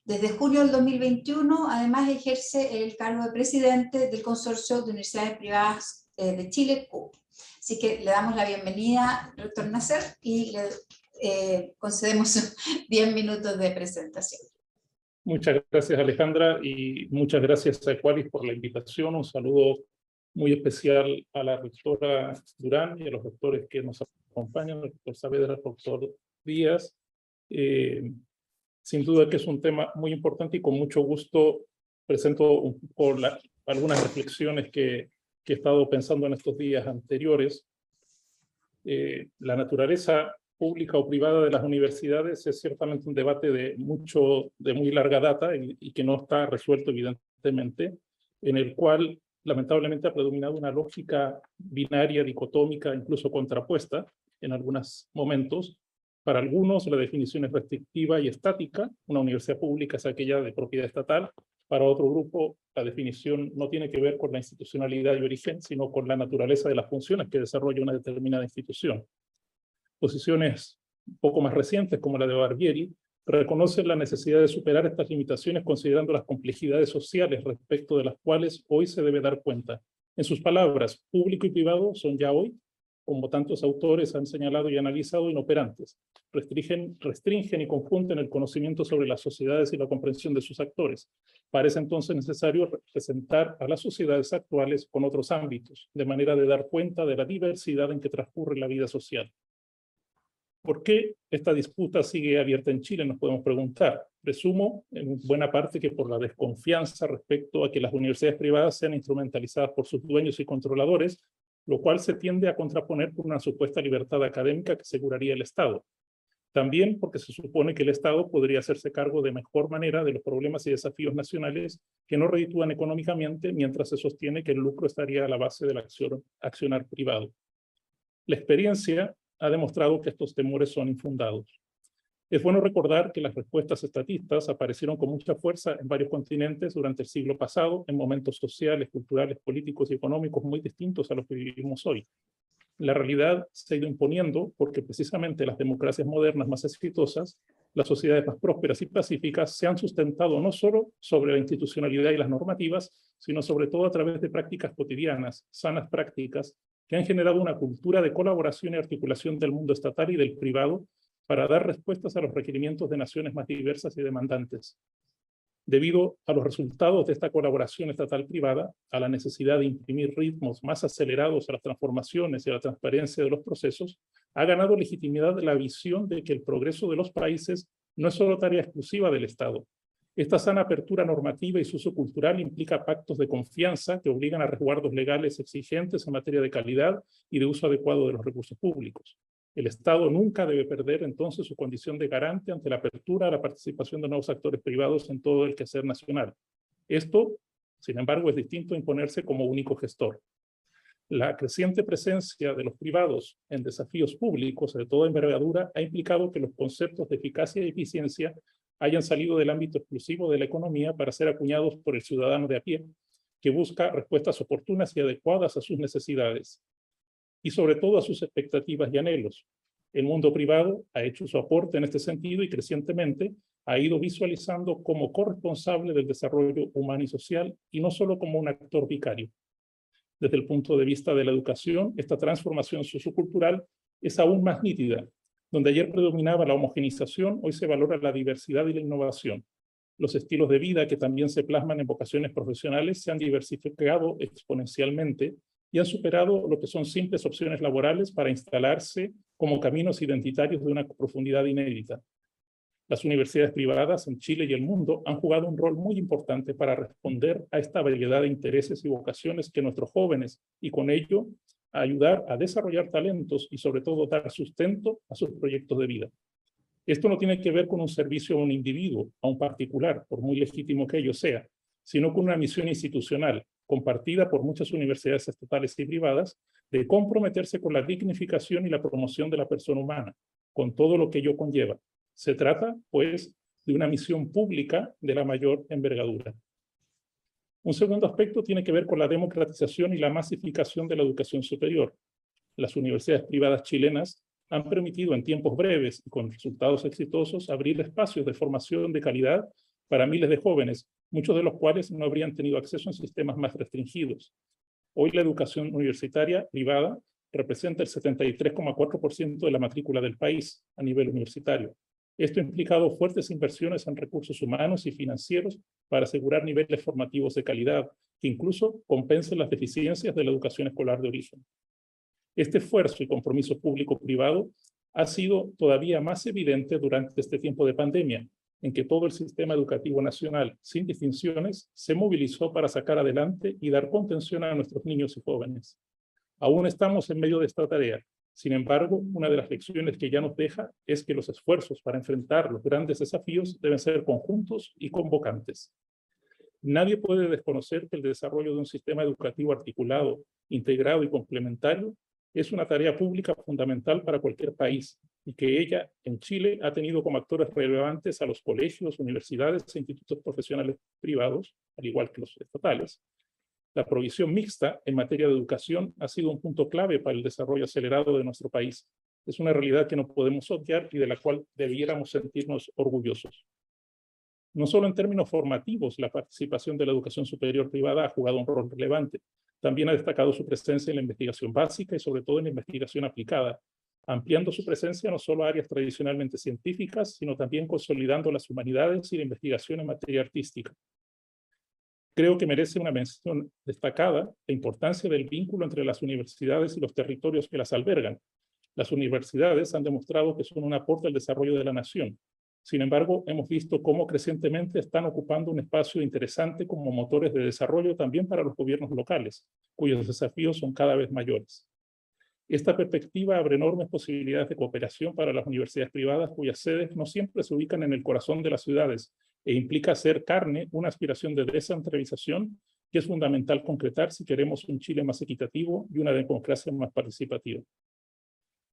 Desde junio del 2021, además, ejerce el cargo de presidente del Consorcio de Universidades Privadas de Chile, CUP. Así que le damos la bienvenida, rector Nasser, y le concedemos 10 minutos de presentación. Muchas gracias, Alejandra, y muchas gracias a Equalis por la invitación. Un saludo muy especial a la rectora Durán y a los rectores que nos acompañan, el rector Saavedra, el doctor Díaz. Sin duda que es un tema muy importante y con mucho gusto presento un poco algunas reflexiones que he estado pensando en estos días anteriores. La naturaleza pública o privada de las universidades es ciertamente un debate de muy larga data y que no está resuelto evidentemente, en el cual lamentablemente ha predominado una lógica binaria, dicotómica, incluso contrapuesta en algunos momentos. Para algunos la definición es restrictiva y estática, una universidad pública es aquella de propiedad estatal. Para otro grupo la definición no tiene que ver con la institucionalidad y origen, sino con la naturaleza de las funciones que desarrolla una determinada institución. Posiciones un poco más recientes, como la de Barbieri, reconocen la necesidad de superar estas limitaciones considerando las complejidades sociales respecto de las cuales hoy se debe dar cuenta. En sus palabras, público y privado son ya hoy, como tantos autores han señalado y analizado, inoperantes. Restringen y confunden el conocimiento sobre las sociedades y la comprensión de sus actores. Parece entonces necesario representar a las sociedades actuales con otros ámbitos, de manera de dar cuenta de la diversidad en que transcurre la vida social. ¿Por qué esta disputa sigue abierta en Chile? Nos podemos preguntar. Presumo, en buena parte, que por la desconfianza respecto a que las universidades privadas sean instrumentalizadas por sus dueños y controladores, lo cual se tiende a contraponer por una supuesta libertad académica que aseguraría el Estado. También porque se supone que el Estado podría hacerse cargo de mejor manera de los problemas y desafíos nacionales que no reditúan económicamente, mientras se sostiene que el lucro estaría a la base del accionar privado. La experiencia ha demostrado que estos temores son infundados. Es bueno recordar que las respuestas estatistas aparecieron con mucha fuerza en varios continentes durante el siglo pasado, en momentos sociales, culturales, políticos y económicos muy distintos a los que vivimos hoy. La realidad se ha ido imponiendo porque precisamente las democracias modernas más exitosas, las sociedades más prósperas y pacíficas, se han sustentado no solo sobre la institucionalidad y las normativas, sino sobre todo a través de prácticas cotidianas, sanas prácticas, que han generado una cultura de colaboración y articulación del mundo estatal y del privado para dar respuestas a los requerimientos de naciones más diversas y demandantes. Debido a los resultados de esta colaboración estatal-privada, a la necesidad de imprimir ritmos más acelerados a las transformaciones y a la transparencia de los procesos, ha ganado legitimidad la visión de que el progreso de los países no es solo tarea exclusiva del Estado. Esta sana apertura normativa y su uso cultural implica pactos de confianza que obligan a resguardos legales exigentes en materia de calidad y de uso adecuado de los recursos públicos. El Estado nunca debe perder entonces su condición de garante ante la apertura a la participación de nuevos actores privados en todo el quehacer nacional. Esto, sin embargo, es distinto a imponerse como único gestor. La creciente presencia de los privados en desafíos públicos de toda envergadura ha implicado que los conceptos de eficacia y eficiencia hayan salido del ámbito exclusivo de la economía para ser acuñados por el ciudadano de a pie, que busca respuestas oportunas y adecuadas a sus necesidades y sobre todo a sus expectativas y anhelos. El mundo privado ha hecho su aporte en este sentido y crecientemente ha ido visualizando como corresponsable del desarrollo humano y social y no solo como un actor vicario. Desde el punto de vista de la educación, esta transformación sociocultural es aún más nítida. Donde ayer predominaba la homogenización, hoy se valora la diversidad y la innovación. Los estilos de vida que también se plasman en vocaciones profesionales se han diversificado exponencialmente y han superado lo que son simples opciones laborales para instalarse como caminos identitarios de una profundidad inédita. Las universidades privadas en Chile y el mundo han jugado un rol muy importante para responder a esta variedad de intereses y vocaciones que nuestros jóvenes, y con ello ayudar a desarrollar talentos y sobre todo dar sustento a sus proyectos de vida. Esto no tiene que ver con un servicio a un individuo, a un particular, por muy legítimo que ello sea, sino con una misión institucional, compartida por muchas universidades estatales y privadas, de comprometerse con la dignificación y la promoción de la persona humana, con todo lo que ello conlleva. Se trata, pues, de una misión pública de la mayor envergadura. Un segundo aspecto tiene que ver con la democratización y la masificación de la educación superior. Las universidades privadas chilenas han permitido en tiempos breves y con resultados exitosos abrir espacios de formación de calidad para miles de jóvenes, muchos de los cuales no habrían tenido acceso en sistemas más restringidos. Hoy la educación universitaria privada representa el 73,4% de la matrícula del país a nivel universitario. Esto ha implicado fuertes inversiones en recursos humanos y financieros para asegurar niveles formativos de calidad que incluso compensen las deficiencias de la educación escolar de origen. Este esfuerzo y compromiso público-privado ha sido todavía más evidente durante este tiempo de pandemia, en que todo el sistema educativo nacional, sin distinciones, se movilizó para sacar adelante y dar contención a nuestros niños y jóvenes. Aún estamos en medio de esta tarea. Sin embargo, una de las lecciones que ya nos deja es que los esfuerzos para enfrentar los grandes desafíos deben ser conjuntos y convocantes. Nadie puede desconocer que el desarrollo de un sistema educativo articulado, integrado y complementario es una tarea pública fundamental para cualquier país y que ella, en Chile, ha tenido como actores relevantes a los colegios, universidades e institutos profesionales privados, al igual que los estatales. La provisión mixta en materia de educación ha sido un punto clave para el desarrollo acelerado de nuestro país. Es una realidad que no podemos obviar y de la cual debiéramos sentirnos orgullosos. No solo en términos formativos, la participación de la educación superior privada ha jugado un rol relevante. También ha destacado su presencia en la investigación básica y sobre todo en la investigación aplicada, ampliando su presencia no solo a áreas tradicionalmente científicas, sino también consolidando las humanidades y la investigación en materia artística. Creo que merece una mención destacada la importancia del vínculo entre las universidades y los territorios que las albergan. Las universidades han demostrado que son un aporte al desarrollo de la nación. Sin embargo, hemos visto cómo crecientemente están ocupando un espacio interesante como motores de desarrollo también para los gobiernos locales, cuyos desafíos son cada vez mayores. Esta perspectiva abre enormes posibilidades de cooperación para las universidades privadas cuyas sedes no siempre se ubican en el corazón de las ciudades e implica hacer carne una aspiración de descentralización que es fundamental concretar si queremos un Chile más equitativo y una democracia más participativa.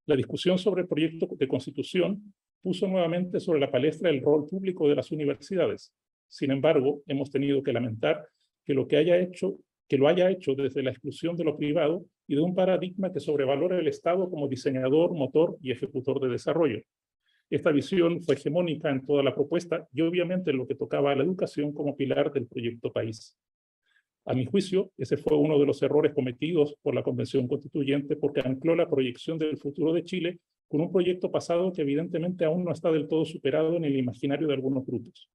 La discusión sobre el proyecto de constitución puso nuevamente sobre la palestra el rol público de las universidades. Sin embargo, hemos tenido que lamentar que lo haya hecho desde la exclusión de lo privado y de un paradigma que sobrevalora el Estado como diseñador, motor y ejecutor de desarrollo. Esta visión fue hegemónica en toda la propuesta y obviamente en lo que tocaba a la educación como pilar del proyecto país. A mi juicio, ese fue uno de los errores cometidos por la Convención Constituyente porque ancló la proyección del futuro de Chile con un proyecto pasado que evidentemente aún no está del todo superado en el imaginario de algunos grupos.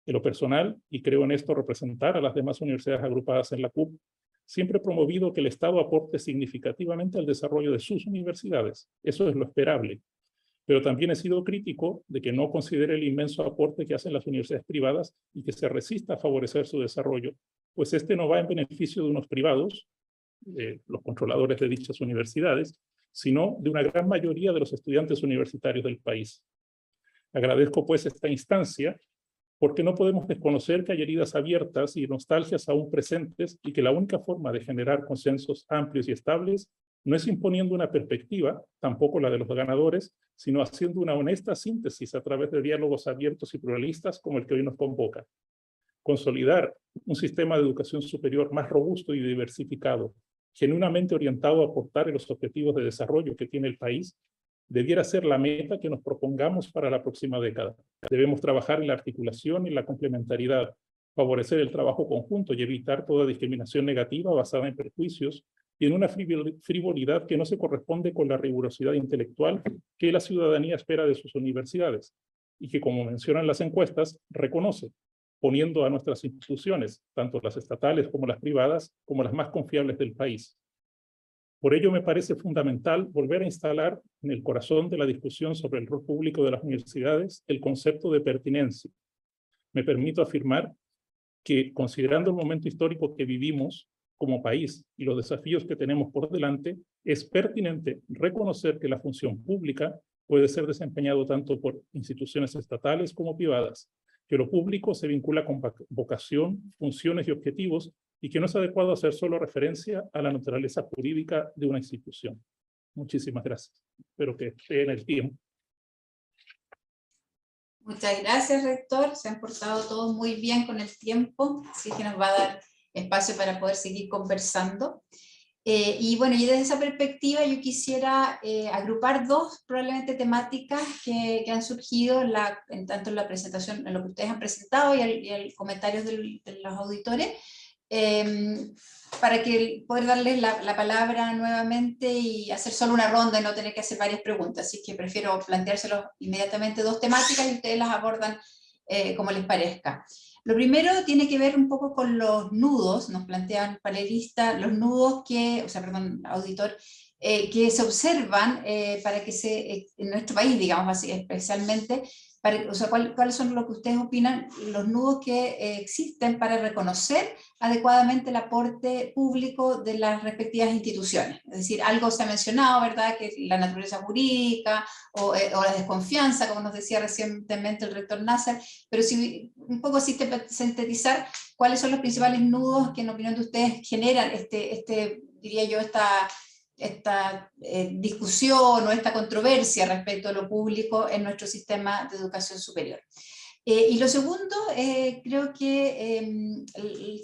En lo personal, y creo en esto representar a las demás universidades agrupadas en la CUP, siempre he promovido que el Estado aporte significativamente al desarrollo de sus universidades. Eso es lo esperable. Pero también he sido crítico de que no considere el inmenso aporte que hacen las universidades privadas y que se resista a favorecer su desarrollo, pues este no va en beneficio de unos privados, los controladores de dichas universidades, sino de una gran mayoría de los estudiantes universitarios del país. Agradezco pues esta instancia porque no podemos desconocer que hay heridas abiertas y nostalgias aún presentes y que la única forma de generar consensos amplios y estables no es imponiendo una perspectiva, tampoco la de los ganadores, sino haciendo una honesta síntesis a través de diálogos abiertos y pluralistas como el que hoy nos convoca. Consolidar un sistema de educación superior más robusto y diversificado, genuinamente orientado a aportar en los objetivos de desarrollo que tiene el país, debiera ser la meta que nos propongamos para la próxima década. Debemos trabajar en la articulación y la complementariedad, favorecer el trabajo conjunto y evitar toda discriminación negativa basada en prejuicios y en una frivolidad que no se corresponde con la rigurosidad intelectual que la ciudadanía espera de sus universidades y que, como mencionan las encuestas, reconoce, poniendo a nuestras instituciones, tanto las estatales como las privadas, como las más confiables del país. Por ello me parece fundamental volver a instalar en el corazón de la discusión sobre el rol público de las universidades el concepto de pertinencia. Me permito afirmar que, considerando el momento histórico que vivimos como país y los desafíos que tenemos por delante, es pertinente reconocer que la función pública puede ser desempeñado tanto por instituciones estatales como privadas, que lo público se vincula con vocación, funciones y objetivos y que no es adecuado hacer solo referencia a la naturaleza jurídica de una institución. Muchísimas gracias. Espero que esté en el tiempo. Muchas gracias, rector. Se han portado todos muy bien con el tiempo, así que nos va a dar espacio para poder seguir conversando. Y bueno, y desde esa perspectiva yo quisiera agrupar dos probablemente temáticas que han surgido tanto en la presentación, en lo que ustedes han presentado y el comentario de los auditores, para poder darles la palabra nuevamente y hacer solo una ronda y no tener que hacer varias preguntas. Así que prefiero planteárselos inmediatamente dos temáticas y ustedes las abordan como les parezca. Lo primero tiene que ver un poco con los nudos, nos plantean panelistas, los nudos auditor, que se observan para que en nuestro país, digamos así, especialmente, ¿cuáles son lo que ustedes opinan, los nudos que existen para reconocer adecuadamente el aporte público de las respectivas instituciones? Es decir, algo se ha mencionado, ¿verdad?, que la naturaleza jurídica o la desconfianza, como nos decía recientemente el rector Nasser, pero si un poco sintetizar cuáles son los principales nudos que en opinión de ustedes generan diría yo, esta discusión o esta controversia respecto a lo público en nuestro sistema de educación superior. Y lo segundo, creo que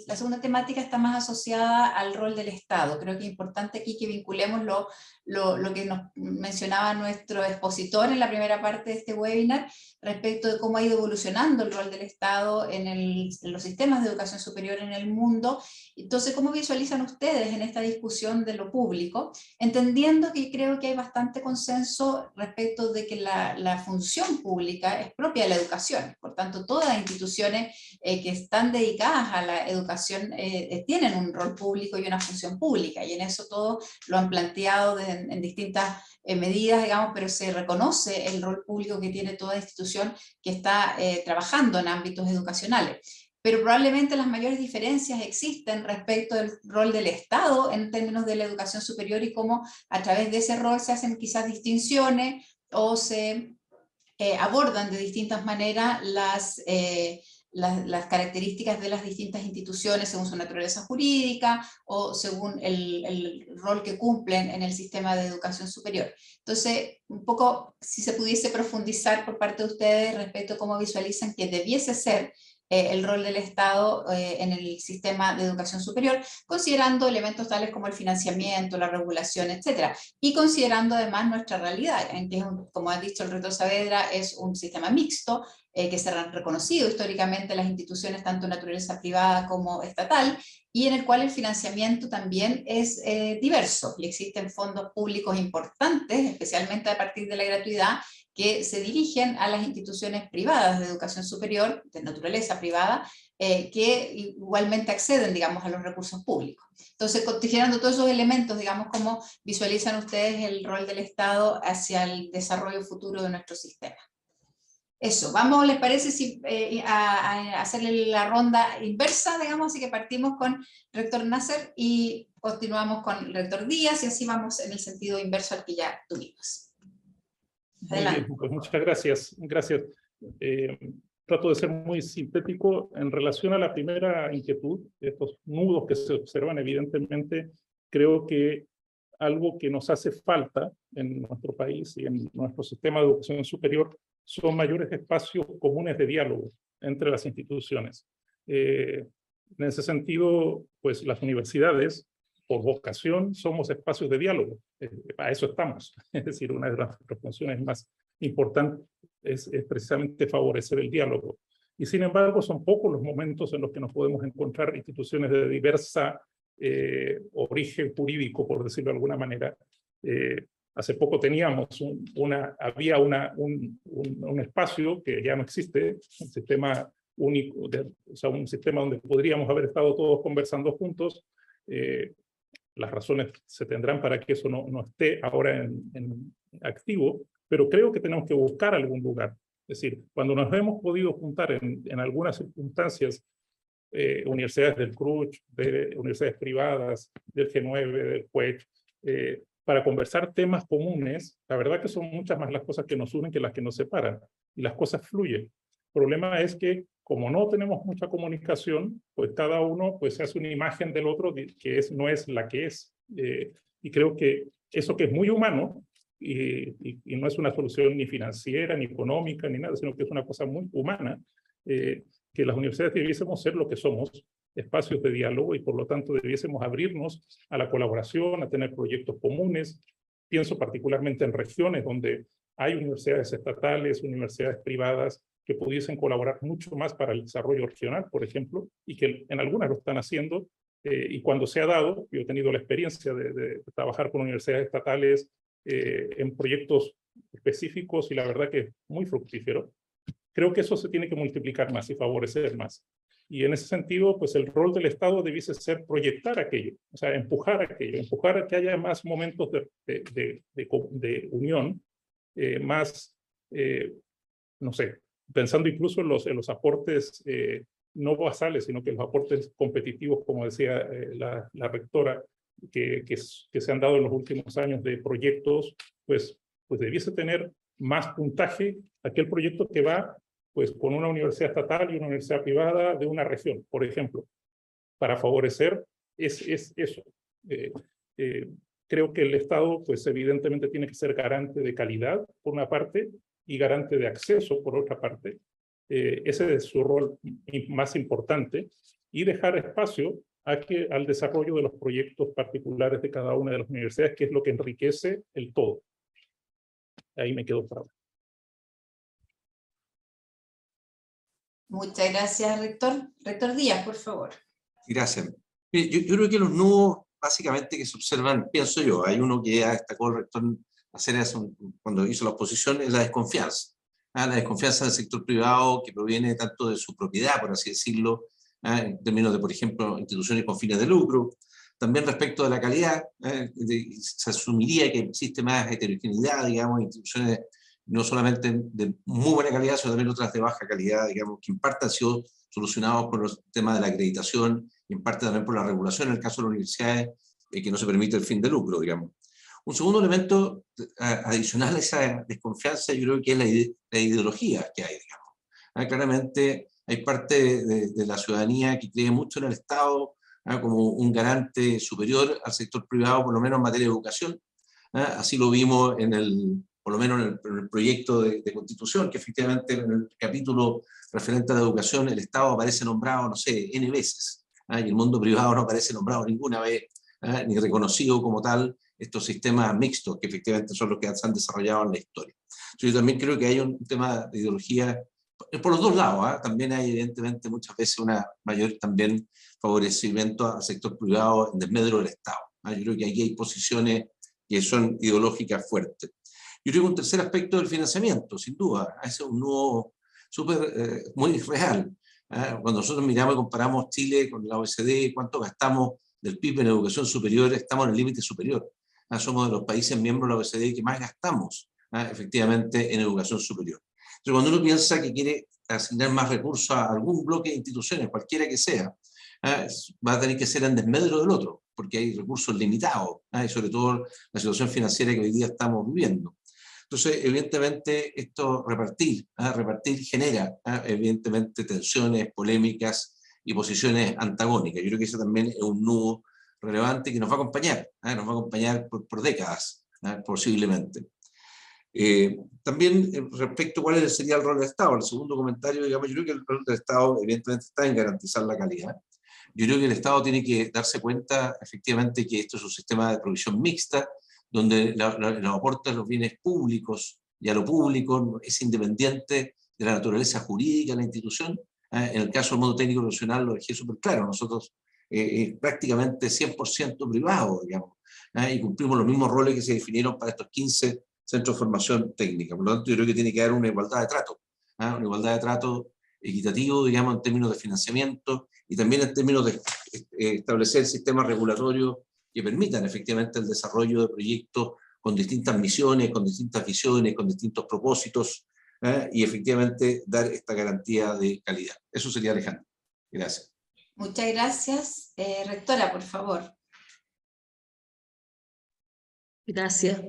la segunda temática está más asociada al rol del Estado. Creo que es importante aquí que vinculemos lo que nos mencionaba nuestro expositor en la primera parte de este webinar respecto de cómo ha ido evolucionando el rol del Estado en los sistemas de educación superior en el mundo. Entonces, ¿cómo visualizan ustedes en esta discusión de lo público? Entendiendo que creo que hay bastante consenso respecto de que la función pública es propia de la educación. Por tanto, todas las instituciones que están dedicadas a la educación tienen un rol público y una función pública, y en eso todos lo han planteado en distintas medidas, digamos, pero se reconoce el rol público que tiene toda institución que está trabajando en ámbitos educacionales. Pero probablemente las mayores diferencias existen respecto del rol del Estado en términos de la educación superior y cómo a través de ese rol se hacen quizás distinciones o se abordan de distintas maneras las características de las distintas instituciones según su naturaleza jurídica o según el rol que cumplen en el sistema de educación superior. Entonces, un poco si se pudiese profundizar por parte de ustedes respecto a cómo visualizan que debiese ser el rol del Estado en el sistema de educación superior, considerando elementos tales como el financiamiento, la regulación, etcétera, y considerando además nuestra realidad, en que, como ha dicho el rector Saavedra, es un sistema mixto, que se han reconocido históricamente las instituciones tanto de naturaleza privada como estatal, y en el cual el financiamiento también es diverso, y existen fondos públicos importantes, especialmente a partir de la gratuidad, que se dirigen a las instituciones privadas de educación superior, de naturaleza privada, que igualmente acceden, digamos, a los recursos públicos. Entonces, considerando todos esos elementos, digamos, ¿cómo visualizan ustedes el rol del Estado hacia el desarrollo futuro de nuestro sistema? Eso, vamos, ¿les parece a hacerle la ronda inversa, digamos? Así que partimos con el rector Nasser y continuamos con el rector Díaz, y así vamos en el sentido inverso al que ya tuvimos. Muy bien, pues muchas gracias. Gracias. Trato de ser muy sintético en relación a la primera inquietud, estos nudos que se observan evidentemente. Creo que algo que nos hace falta en nuestro país y en nuestro sistema de educación superior son mayores espacios comunes de diálogo entre las instituciones. En ese sentido, pues las universidades, por vocación, somos espacios de diálogo. A eso estamos. Es decir, una de las funciones más importantes es precisamente favorecer el diálogo. Y sin embargo, son pocos los momentos en los que nos podemos encontrar instituciones de diversa origen jurídico, por decirlo de alguna manera. Hace poco teníamos había un espacio que ya no existe, un sistema único, o sea, un sistema donde podríamos haber estado todos conversando juntos. Las razones se tendrán para que eso no esté ahora en activo, pero creo que tenemos que buscar algún lugar. Es decir, cuando nos hemos podido juntar en algunas circunstancias, universidades del CRUCH, de universidades privadas, del G9, del CUECH, para conversar temas comunes, la verdad que son muchas más las cosas que nos unen que las que nos separan, y las cosas fluyen. El problema es que como no tenemos mucha comunicación, pues cada uno pues, se hace una imagen del otro que no es la que es. Y creo que eso que es muy humano, y no es una solución ni financiera, ni económica, ni nada, sino que es una cosa muy humana, que las universidades debiésemos ser lo que somos, espacios de diálogo, y por lo tanto debiésemos abrirnos a la colaboración, a tener proyectos comunes. Pienso particularmente en regiones donde hay universidades estatales, universidades privadas, que pudiesen colaborar mucho más para el desarrollo regional, por ejemplo, y que en algunas lo están haciendo, y cuando se ha dado, yo he tenido la experiencia de trabajar con universidades estatales en proyectos específicos, y la verdad que es muy fructífero. Creo que eso se tiene que multiplicar más y favorecer más. Y en ese sentido, pues el rol del Estado debiese ser proyectar aquello, o sea, empujar aquello, empujar a que haya más momentos de unión, más, no sé, pensando incluso en los aportes no basales, sino que los aportes competitivos, como decía la rectora, que se han dado en los últimos años de proyectos, pues debiese tener más puntaje aquel proyecto que va pues con una universidad estatal y una universidad privada de una región, por ejemplo, para favorecer eso. Creo que el Estado, pues evidentemente tiene que ser garante de calidad, por una parte, y garante de acceso, por otra parte. Ese es su rol más importante, y dejar espacio al desarrollo de los proyectos particulares de cada una de las universidades, que es lo que enriquece el todo. Ahí me quedo parado. Muchas gracias, rector. Rector Díaz, por favor. Gracias. Yo creo que los nudos básicamente que se observan, pienso yo, hay uno que ya destacó el rector Aceras cuando hizo la exposición, es la desconfianza. La desconfianza del sector privado, que proviene tanto de su propiedad, por así decirlo, en términos de, por ejemplo, instituciones con fines de lucro. También respecto de la calidad, se asumiría que existe más heterogeneidad, digamos, instituciones no solamente de muy buena calidad, sino también otras de baja calidad, digamos, que en parte han sido solucionados por los temas de la acreditación, y en parte también por la regulación en el caso de las universidades, que no se permite el fin de lucro, digamos. Un segundo elemento adicional a esa desconfianza, yo creo que es la ideología que hay, digamos. Claramente hay parte de la ciudadanía que cree mucho en el Estado como un garante superior al sector privado, por lo menos en materia de educación. Así lo vimos por lo menos en el proyecto de Constitución, que efectivamente en el capítulo referente a la educación el Estado aparece nombrado, no sé, N veces, y el mundo privado no aparece nombrado ninguna vez, ni reconocido como tal estos sistemas mixtos, que efectivamente son los que se han desarrollado en la historia. Yo también creo que hay un tema de ideología por los dos lados. También hay evidentemente muchas veces una mayor también favorecimiento al sector privado en desmedro del Estado. Yo creo que aquí hay posiciones que son ideológicas fuertes. Yo creo que un tercer aspecto del financiamiento, sin duda, ese es un nuevo muy real. Cuando nosotros miramos y comparamos Chile con la OECD, cuánto gastamos del PIB en educación superior, estamos en el límite superior. Somos de los países miembros de la OECD que más gastamos efectivamente en educación superior. Entonces, cuando uno piensa que quiere asignar más recursos a algún bloque de instituciones, cualquiera que sea, va a tener que ser en desmedro del otro, porque hay recursos limitados, y sobre todo la situación financiera que hoy día estamos viviendo. Entonces, evidentemente, esto repartir genera evidentemente tensiones, polémicas y posiciones antagónicas. Yo creo que eso también es un nudo relevante que nos va a acompañar por décadas, posiblemente. También respecto a cuál sería el rol del Estado, el segundo comentario, digamos, yo creo que el rol del Estado evidentemente está en garantizar la calidad. Yo creo que el Estado tiene que darse cuenta efectivamente que esto es un sistema de provisión mixta, donde los aportes a los bienes públicos y a lo público es independiente de la naturaleza jurídica de la institución. En el caso del mundo técnico profesional lo dejé súper claro, nosotros prácticamente 100% privado, digamos, y cumplimos los mismos roles que se definieron para estos 15 centros de formación técnica. Por lo tanto, yo creo que tiene que haber una igualdad de trato, una igualdad de trato equitativo, digamos, en términos de financiamiento y también en términos de establecer sistemas regulatorios que permitan efectivamente el desarrollo de proyectos con distintas misiones, con distintas visiones, con distintos propósitos, y efectivamente dar esta garantía de calidad. Eso sería, Alejandro. Gracias. Muchas gracias. Rectora, por favor. Gracias.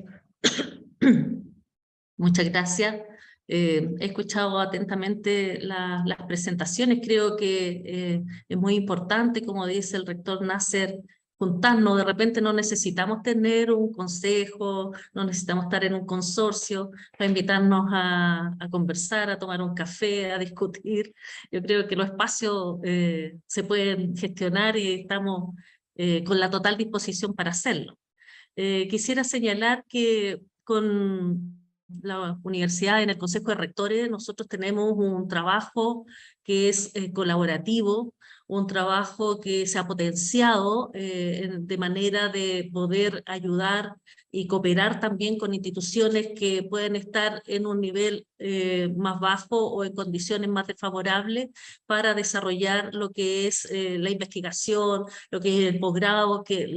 Muchas gracias. He escuchado atentamente las presentaciones, creo que es muy importante, como dice el rector Nasser, juntarnos. De repente no necesitamos tener un consejo, no necesitamos estar en un consorcio para invitarnos a conversar, a tomar un café, a discutir. Yo creo que los espacios se pueden gestionar y estamos con la total disposición para hacerlo. Quisiera señalar que con la universidad, en el Consejo de Rectores, nosotros tenemos un trabajo que es colaborativo, un trabajo que se ha potenciado de manera de poder ayudar y cooperar también con instituciones que pueden estar en un nivel más bajo o en condiciones más desfavorables para desarrollar lo que es la investigación, lo que es el posgrado, que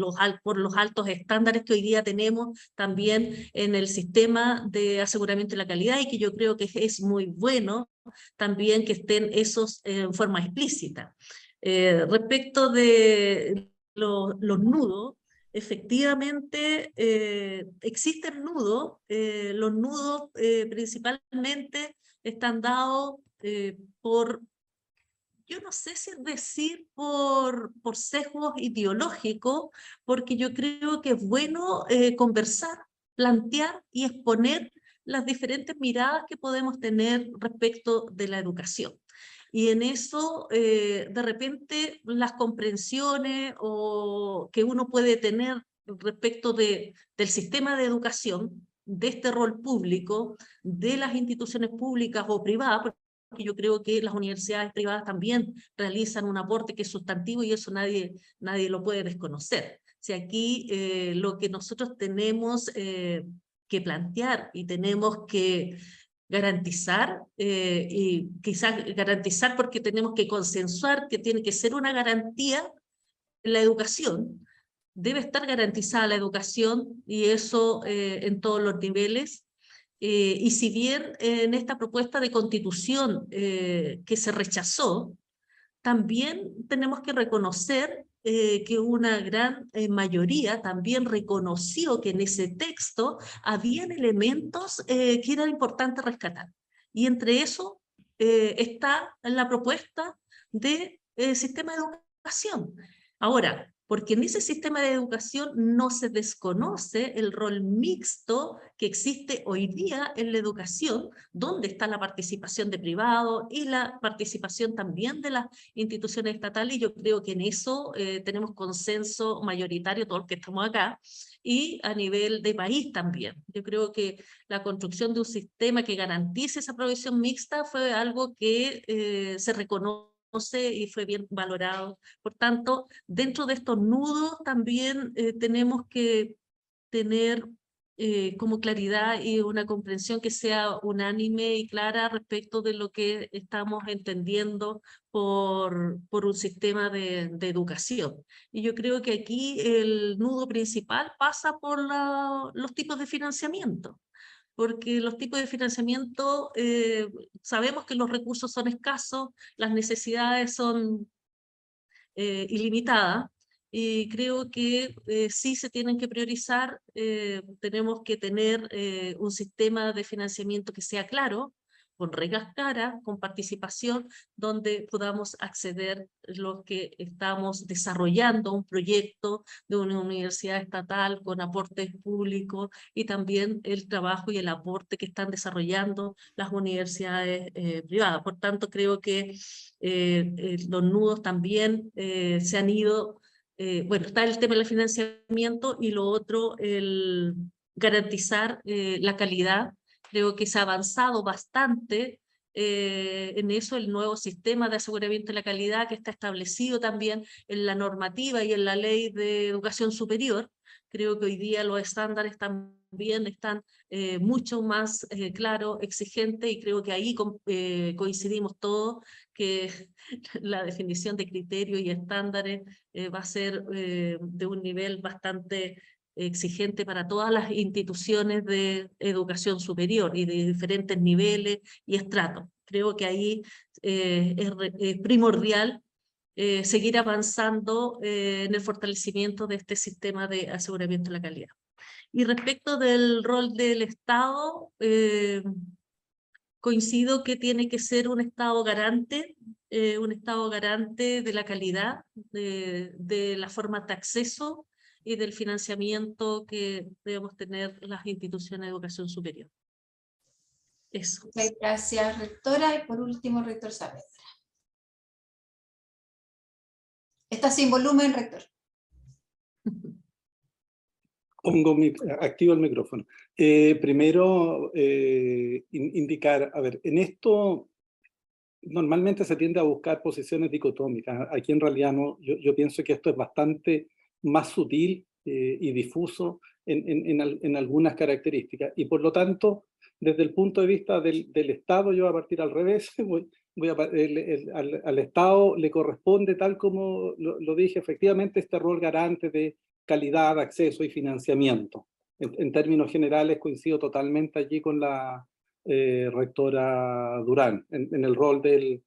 por los altos estándares que hoy día tenemos también en el sistema de aseguramiento de la calidad, y que yo creo que es muy bueno también que estén esos en forma explícita. Respecto de los nudos, efectivamente existen nudos. Los nudos principalmente están dados por, yo no sé si decir por sesgos ideológicos, porque yo creo que es bueno conversar, plantear y exponer las diferentes miradas que podemos tener respecto de la educación. Y en eso, de repente, las comprensiones que uno puede tener respecto del sistema de educación, de este rol público, de las instituciones públicas o privadas, porque yo creo que las universidades privadas también realizan un aporte que es sustantivo y eso nadie lo puede desconocer. Si aquí lo que nosotros tenemos que plantear y tenemos que garantizar, y quizás garantizar porque tenemos que consensuar que tiene que ser una garantía en la educación, debe estar garantizada la educación y eso en todos los niveles. Y si bien en esta propuesta de constitución que se rechazó, también tenemos que reconocer que una gran mayoría también reconoció que en ese texto habían elementos que eran importantes rescatar. Y entre eso está la propuesta de sistema de educación. Ahora, porque en ese sistema de educación no se desconoce el rol mixto que existe hoy día en la educación, donde está la participación de privados y la participación también de las instituciones estatales, y yo creo que en eso tenemos consenso mayoritario todos los que estamos acá, y a nivel de país también. Yo creo que la construcción de un sistema que garantice esa provisión mixta fue algo que se reconoce y fue bien valorado. Por tanto, dentro de estos nudos también tenemos que tener como claridad y una comprensión que sea unánime y clara respecto de lo que estamos entendiendo por un sistema de educación. Y yo creo que aquí el nudo principal pasa por los tipos de financiamiento, porque los tipos de financiamiento, sabemos que los recursos son escasos, las necesidades son ilimitadas, y creo que sí se tienen que priorizar. Tenemos que tener un sistema de financiamiento que sea claro, con reglas claras, con participación, donde podamos acceder los que estamos desarrollando un proyecto de una universidad estatal con aportes públicos, y también el trabajo y el aporte que están desarrollando las universidades privadas. Por tanto, creo que los nudos también se han ido, bueno, está el tema del financiamiento y lo otro, el garantizar la calidad. Creo que se ha avanzado bastante en eso, el nuevo sistema de aseguramiento de la calidad que está establecido también en la normativa y en la ley de educación superior. Creo que hoy día los estándares también están mucho más claros, exigentes, y creo que ahí coincidimos todos que la definición de criterios y estándares va a ser de un nivel bastante exigente para todas las instituciones de educación superior y de diferentes niveles y estratos. Creo que ahí es primordial seguir avanzando en el fortalecimiento de este sistema de aseguramiento de la calidad. Y respecto del rol del Estado, Coincido que tiene que ser un Estado garante de la calidad, de la forma de acceso y del financiamiento que debemos tener las instituciones de educación superior. Eso. Muchas gracias, rectora. Y por último, rector Saavedra. Está sin volumen, rector. Activo el micrófono. Primero, indicar, a ver, en esto normalmente se tiende a buscar posiciones dicotómicas. Aquí en realidad no, yo pienso que esto es bastante más sutil y difuso en algunas características. Y por lo tanto, desde el punto de vista del Estado, yo voy a partir al revés. Al Estado le corresponde, tal como lo dije, efectivamente este rol garante de calidad, acceso y financiamiento. En términos generales coincido totalmente allí con la rectora Durán, en el rol del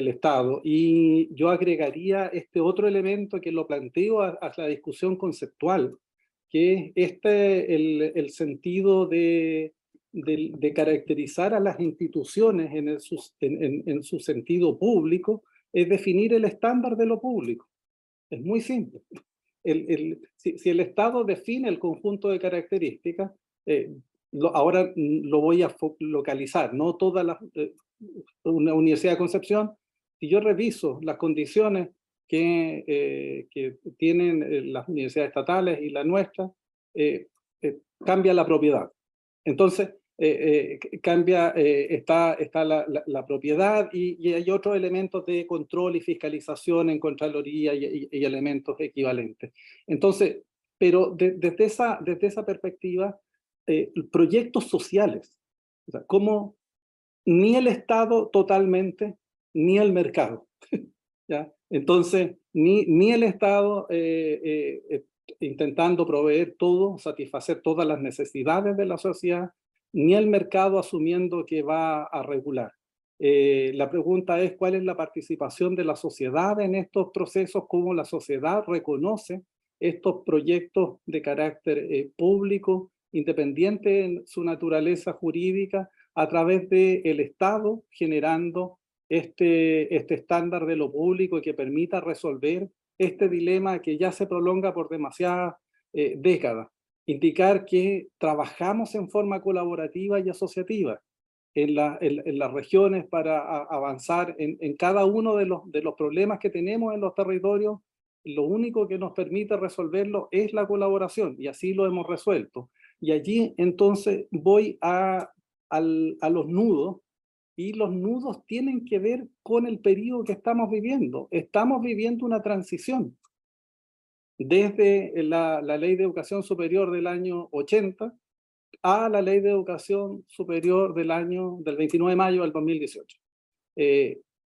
Estado. Y yo agregaría este otro elemento que lo planteo a la discusión conceptual, que es el sentido de caracterizar a las instituciones en su sentido público, es definir el estándar de lo público. Es muy simple. Si el Estado define el conjunto de características, ahora lo voy a localizar, no toda una Universidad de Concepción. Si yo reviso las condiciones que tienen las universidades estatales y la nuestra, cambia la propiedad. Entonces, está la propiedad y hay otros elementos de control y fiscalización en Contraloría y elementos equivalentes. Entonces, pero desde esa perspectiva, proyectos sociales, o sea, como ni el Estado totalmente, ni el mercado. ¿Ya? Entonces, ni el Estado intentando proveer todo, satisfacer todas las necesidades de la sociedad, ni el mercado asumiendo que va a regular. La pregunta es cuál es la participación de la sociedad en estos procesos, cómo la sociedad reconoce estos proyectos de carácter público, independiente en su naturaleza jurídica, a través del Estado generando este estándar de lo público y que permita resolver este dilema que ya se prolonga por demasiadas décadas. Indicar que trabajamos en forma colaborativa y asociativa en las regiones para avanzar en cada uno de los problemas que tenemos en los territorios. Lo único que nos permite resolverlo es la colaboración, y así lo hemos resuelto. Y allí entonces voy a los nudos, y los nudos tienen que ver con el periodo que estamos viviendo. Estamos viviendo una transición desde la Ley de Educación Superior del año 80 a la Ley de Educación Superior del 29 de mayo del 2018,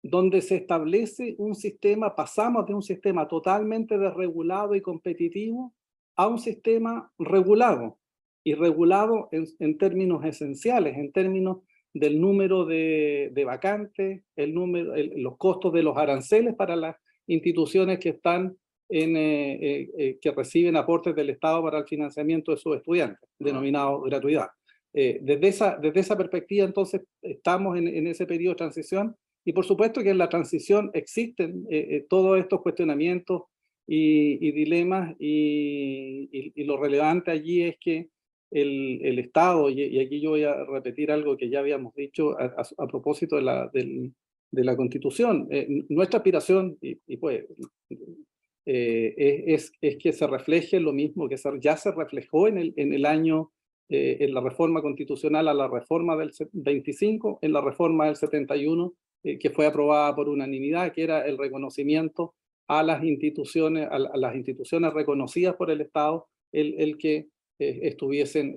donde se establece un sistema, pasamos de un sistema totalmente desregulado y competitivo a un sistema regulado, y regulado en términos esenciales, en términos del número de vacantes, los costos de los aranceles para las instituciones que están que reciben aportes del Estado para el financiamiento de sus estudiantes, denominado gratuidad. Desde esa perspectiva, entonces, estamos en ese periodo de transición, y por supuesto que en la transición existen todos estos cuestionamientos y dilemas, y lo relevante allí es que el Estado, y aquí yo voy a repetir algo que ya habíamos dicho a propósito de la Constitución, nuestra aspiración, pues, es que se refleje lo mismo que ya se reflejó en la reforma constitucional a la reforma del 25, en la reforma del 71, que fue aprobada por unanimidad, que era el reconocimiento a las instituciones reconocidas por el Estado, el que estuviesen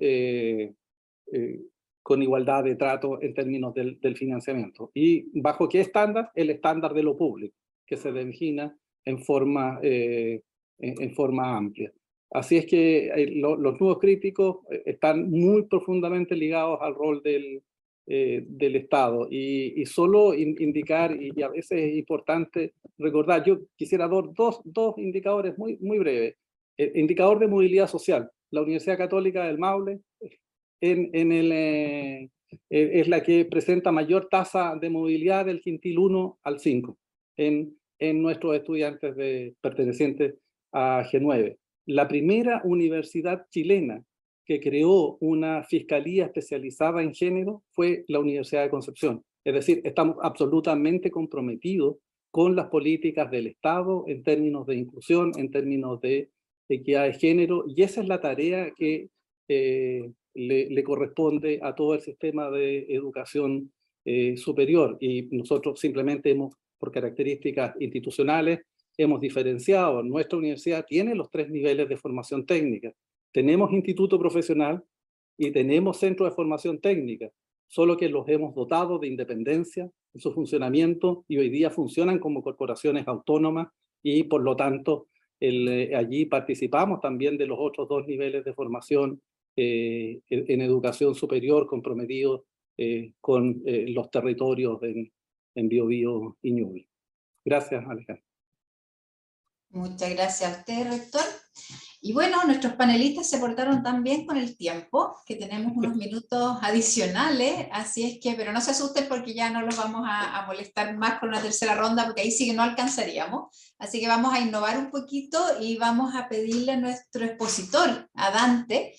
con igualdad de trato en términos del financiamiento. ¿Y bajo qué estándar? El estándar de lo público, que se defina en forma amplia. Así es que los nudos críticos están muy profundamente ligados al rol del Estado, y solo indicar, y a veces es importante recordar, yo quisiera dar dos indicadores muy breves. El indicador de movilidad social: la Universidad Católica del Maule en es la que presenta mayor tasa de movilidad del quintil 1 al 5 en nuestros estudiantes pertenecientes a G9. La primera universidad chilena que creó una fiscalía especializada en género fue la Universidad de Concepción. Es decir, estamos absolutamente comprometidos con las políticas del Estado en términos de inclusión, en términos de equidad de género, y esa es la tarea que le corresponde a todo el sistema de educación superior, y nosotros simplemente por características institucionales, hemos diferenciado. Nuestra universidad tiene los 3 niveles de formación técnica. Tenemos instituto profesional y tenemos centro de formación técnica, solo que los hemos dotado de independencia en su funcionamiento y hoy día funcionan como corporaciones autónomas y por lo tanto allí participamos también de los otros 2 niveles de formación en educación superior comprometidos con los territorios en Biobío y Ñuble. Gracias, Alejandra. Muchas gracias a usted, rector. Y bueno, nuestros panelistas se portaron tan bien con el tiempo, que tenemos unos minutos adicionales, así es que, pero no se asusten porque ya no los vamos a molestar más con una tercera ronda, porque ahí sí que no alcanzaríamos. Así que vamos a innovar un poquito y vamos a pedirle a nuestro expositor, a Dante,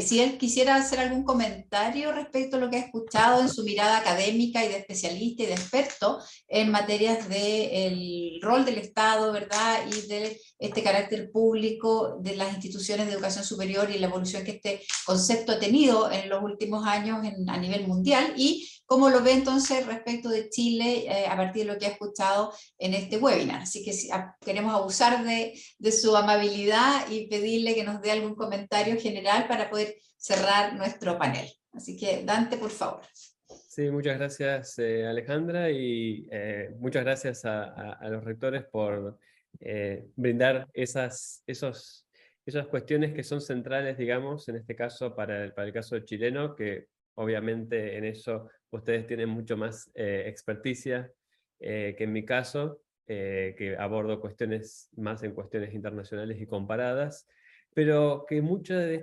si él quisiera hacer algún comentario respecto a lo que ha escuchado en su mirada académica y de especialista y de experto en materias del rol del Estado, ¿verdad? Y de este carácter público de las instituciones de educación superior y la evolución que este concepto ha tenido en los últimos años a nivel mundial, y cómo lo ve entonces respecto de Chile a partir de lo que ha escuchado en este webinar. Así que queremos abusar de su amabilidad y pedirle que nos dé algún comentario general para poder cerrar nuestro panel. Así que Dante, por favor. Sí, muchas gracias Alejandra, y muchas gracias a los rectores por brindar esas cuestiones que son centrales, digamos, en este caso para el caso chileno, que obviamente en eso ustedes tienen mucho más experticia que en mi caso, que abordo cuestiones más en cuestiones internacionales y comparadas, pero que muchas de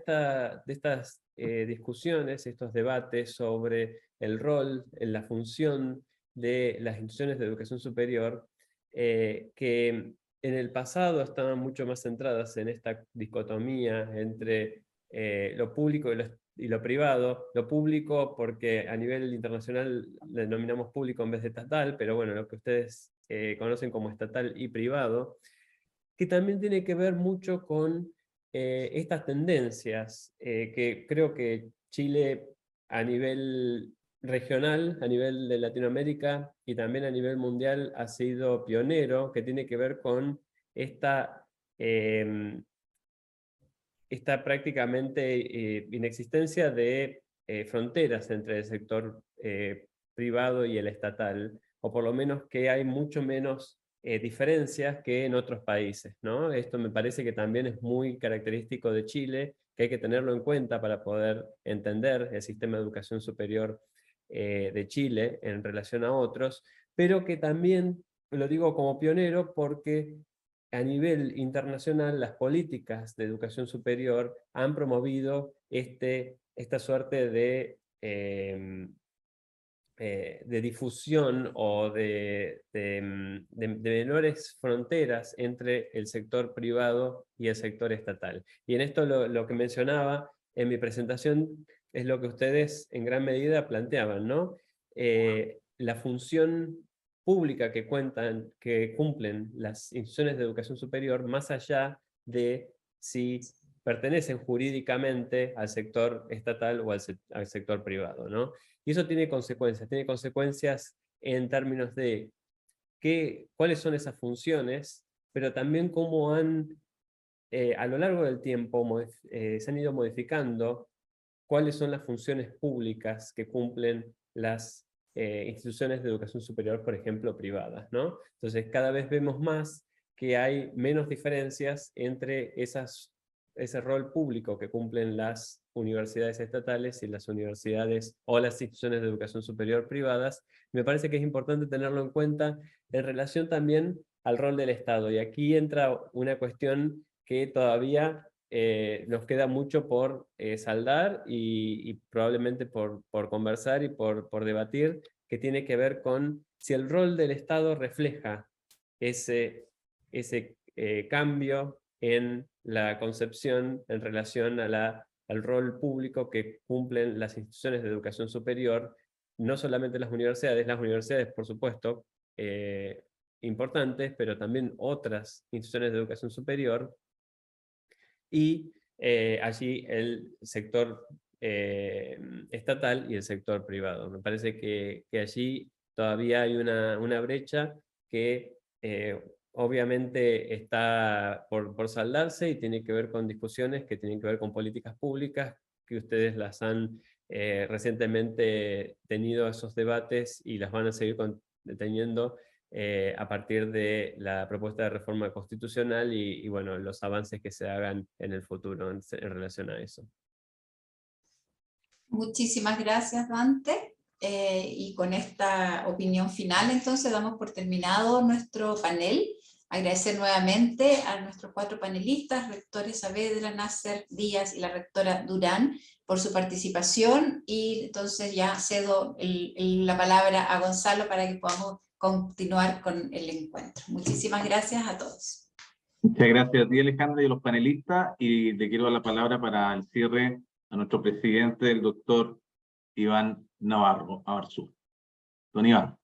estas discusiones, estos debates sobre el rol, la función de las instituciones de educación superior, que en el pasado estaban mucho más centradas en esta dicotomía entre lo público y lo privado. Lo público porque a nivel internacional le denominamos público en vez de estatal, pero bueno, lo que ustedes conocen como estatal y privado, que también tiene que ver mucho con estas tendencias que creo que Chile a nivel regional, a nivel de Latinoamérica y también a nivel mundial ha sido pionero, que tiene que ver con esta prácticamente inexistencia de fronteras entre el sector privado y el estatal, o por lo menos que hay mucho menos diferencias que en otros países, ¿no? Esto me parece que también es muy característico de Chile, que hay que tenerlo en cuenta para poder entender el sistema de educación superior de Chile en relación a otros, pero que también lo digo como pionero porque a nivel internacional las políticas de educación superior han promovido esta suerte de difusión o de menores fronteras entre el sector privado y el sector estatal. Y en esto lo que mencionaba en mi presentación es lo que ustedes en gran medida planteaban, ¿no? La función pública que cumplen las instituciones de educación superior, más allá de si pertenecen jurídicamente al sector estatal o al sector privado, ¿no? Y eso tiene consecuencias en términos de cuáles son esas funciones, pero también cómo a lo largo del tiempo se han ido modificando cuáles son las funciones públicas que cumplen las instituciones de educación superior, por ejemplo, privadas, ¿no? Entonces cada vez vemos más que hay menos diferencias entre ese rol público que cumplen las universidades estatales y las universidades o las instituciones de educación superior privadas. Me parece que es importante tenerlo en cuenta en relación también al rol del Estado. Y aquí entra una cuestión que todavía nos queda mucho por saldar y probablemente por conversar y por debatir, que tiene que ver con si el rol del Estado refleja ese cambio en la concepción en relación a al rol público que cumplen las instituciones de educación superior, no solamente las universidades por supuesto, importantes, pero también otras instituciones de educación superior, y allí el sector estatal y el sector privado. Me parece que allí todavía hay una brecha que obviamente está por saldarse y tiene que ver con discusiones que tienen que ver con políticas públicas, que ustedes las han recientemente tenido esos debates y las van a seguir teniendo a partir de la propuesta de reforma constitucional y bueno, los avances que se hagan en el futuro en relación a eso. Muchísimas gracias, Dante. Y con esta opinión final, entonces, damos por terminado nuestro panel. Agradecer nuevamente a nuestros 4 panelistas, rectores Saavedra, Nasser, Díaz y la rectora Durán, por su participación, y entonces ya cedo la palabra a Gonzalo para que podamos continuar con el encuentro. Muchísimas gracias a todos. Muchas gracias a ti, Alejandra, y a los panelistas, y le quiero dar la palabra para el cierre a nuestro presidente, el doctor Iván Navarro Abarzú. Don Iván.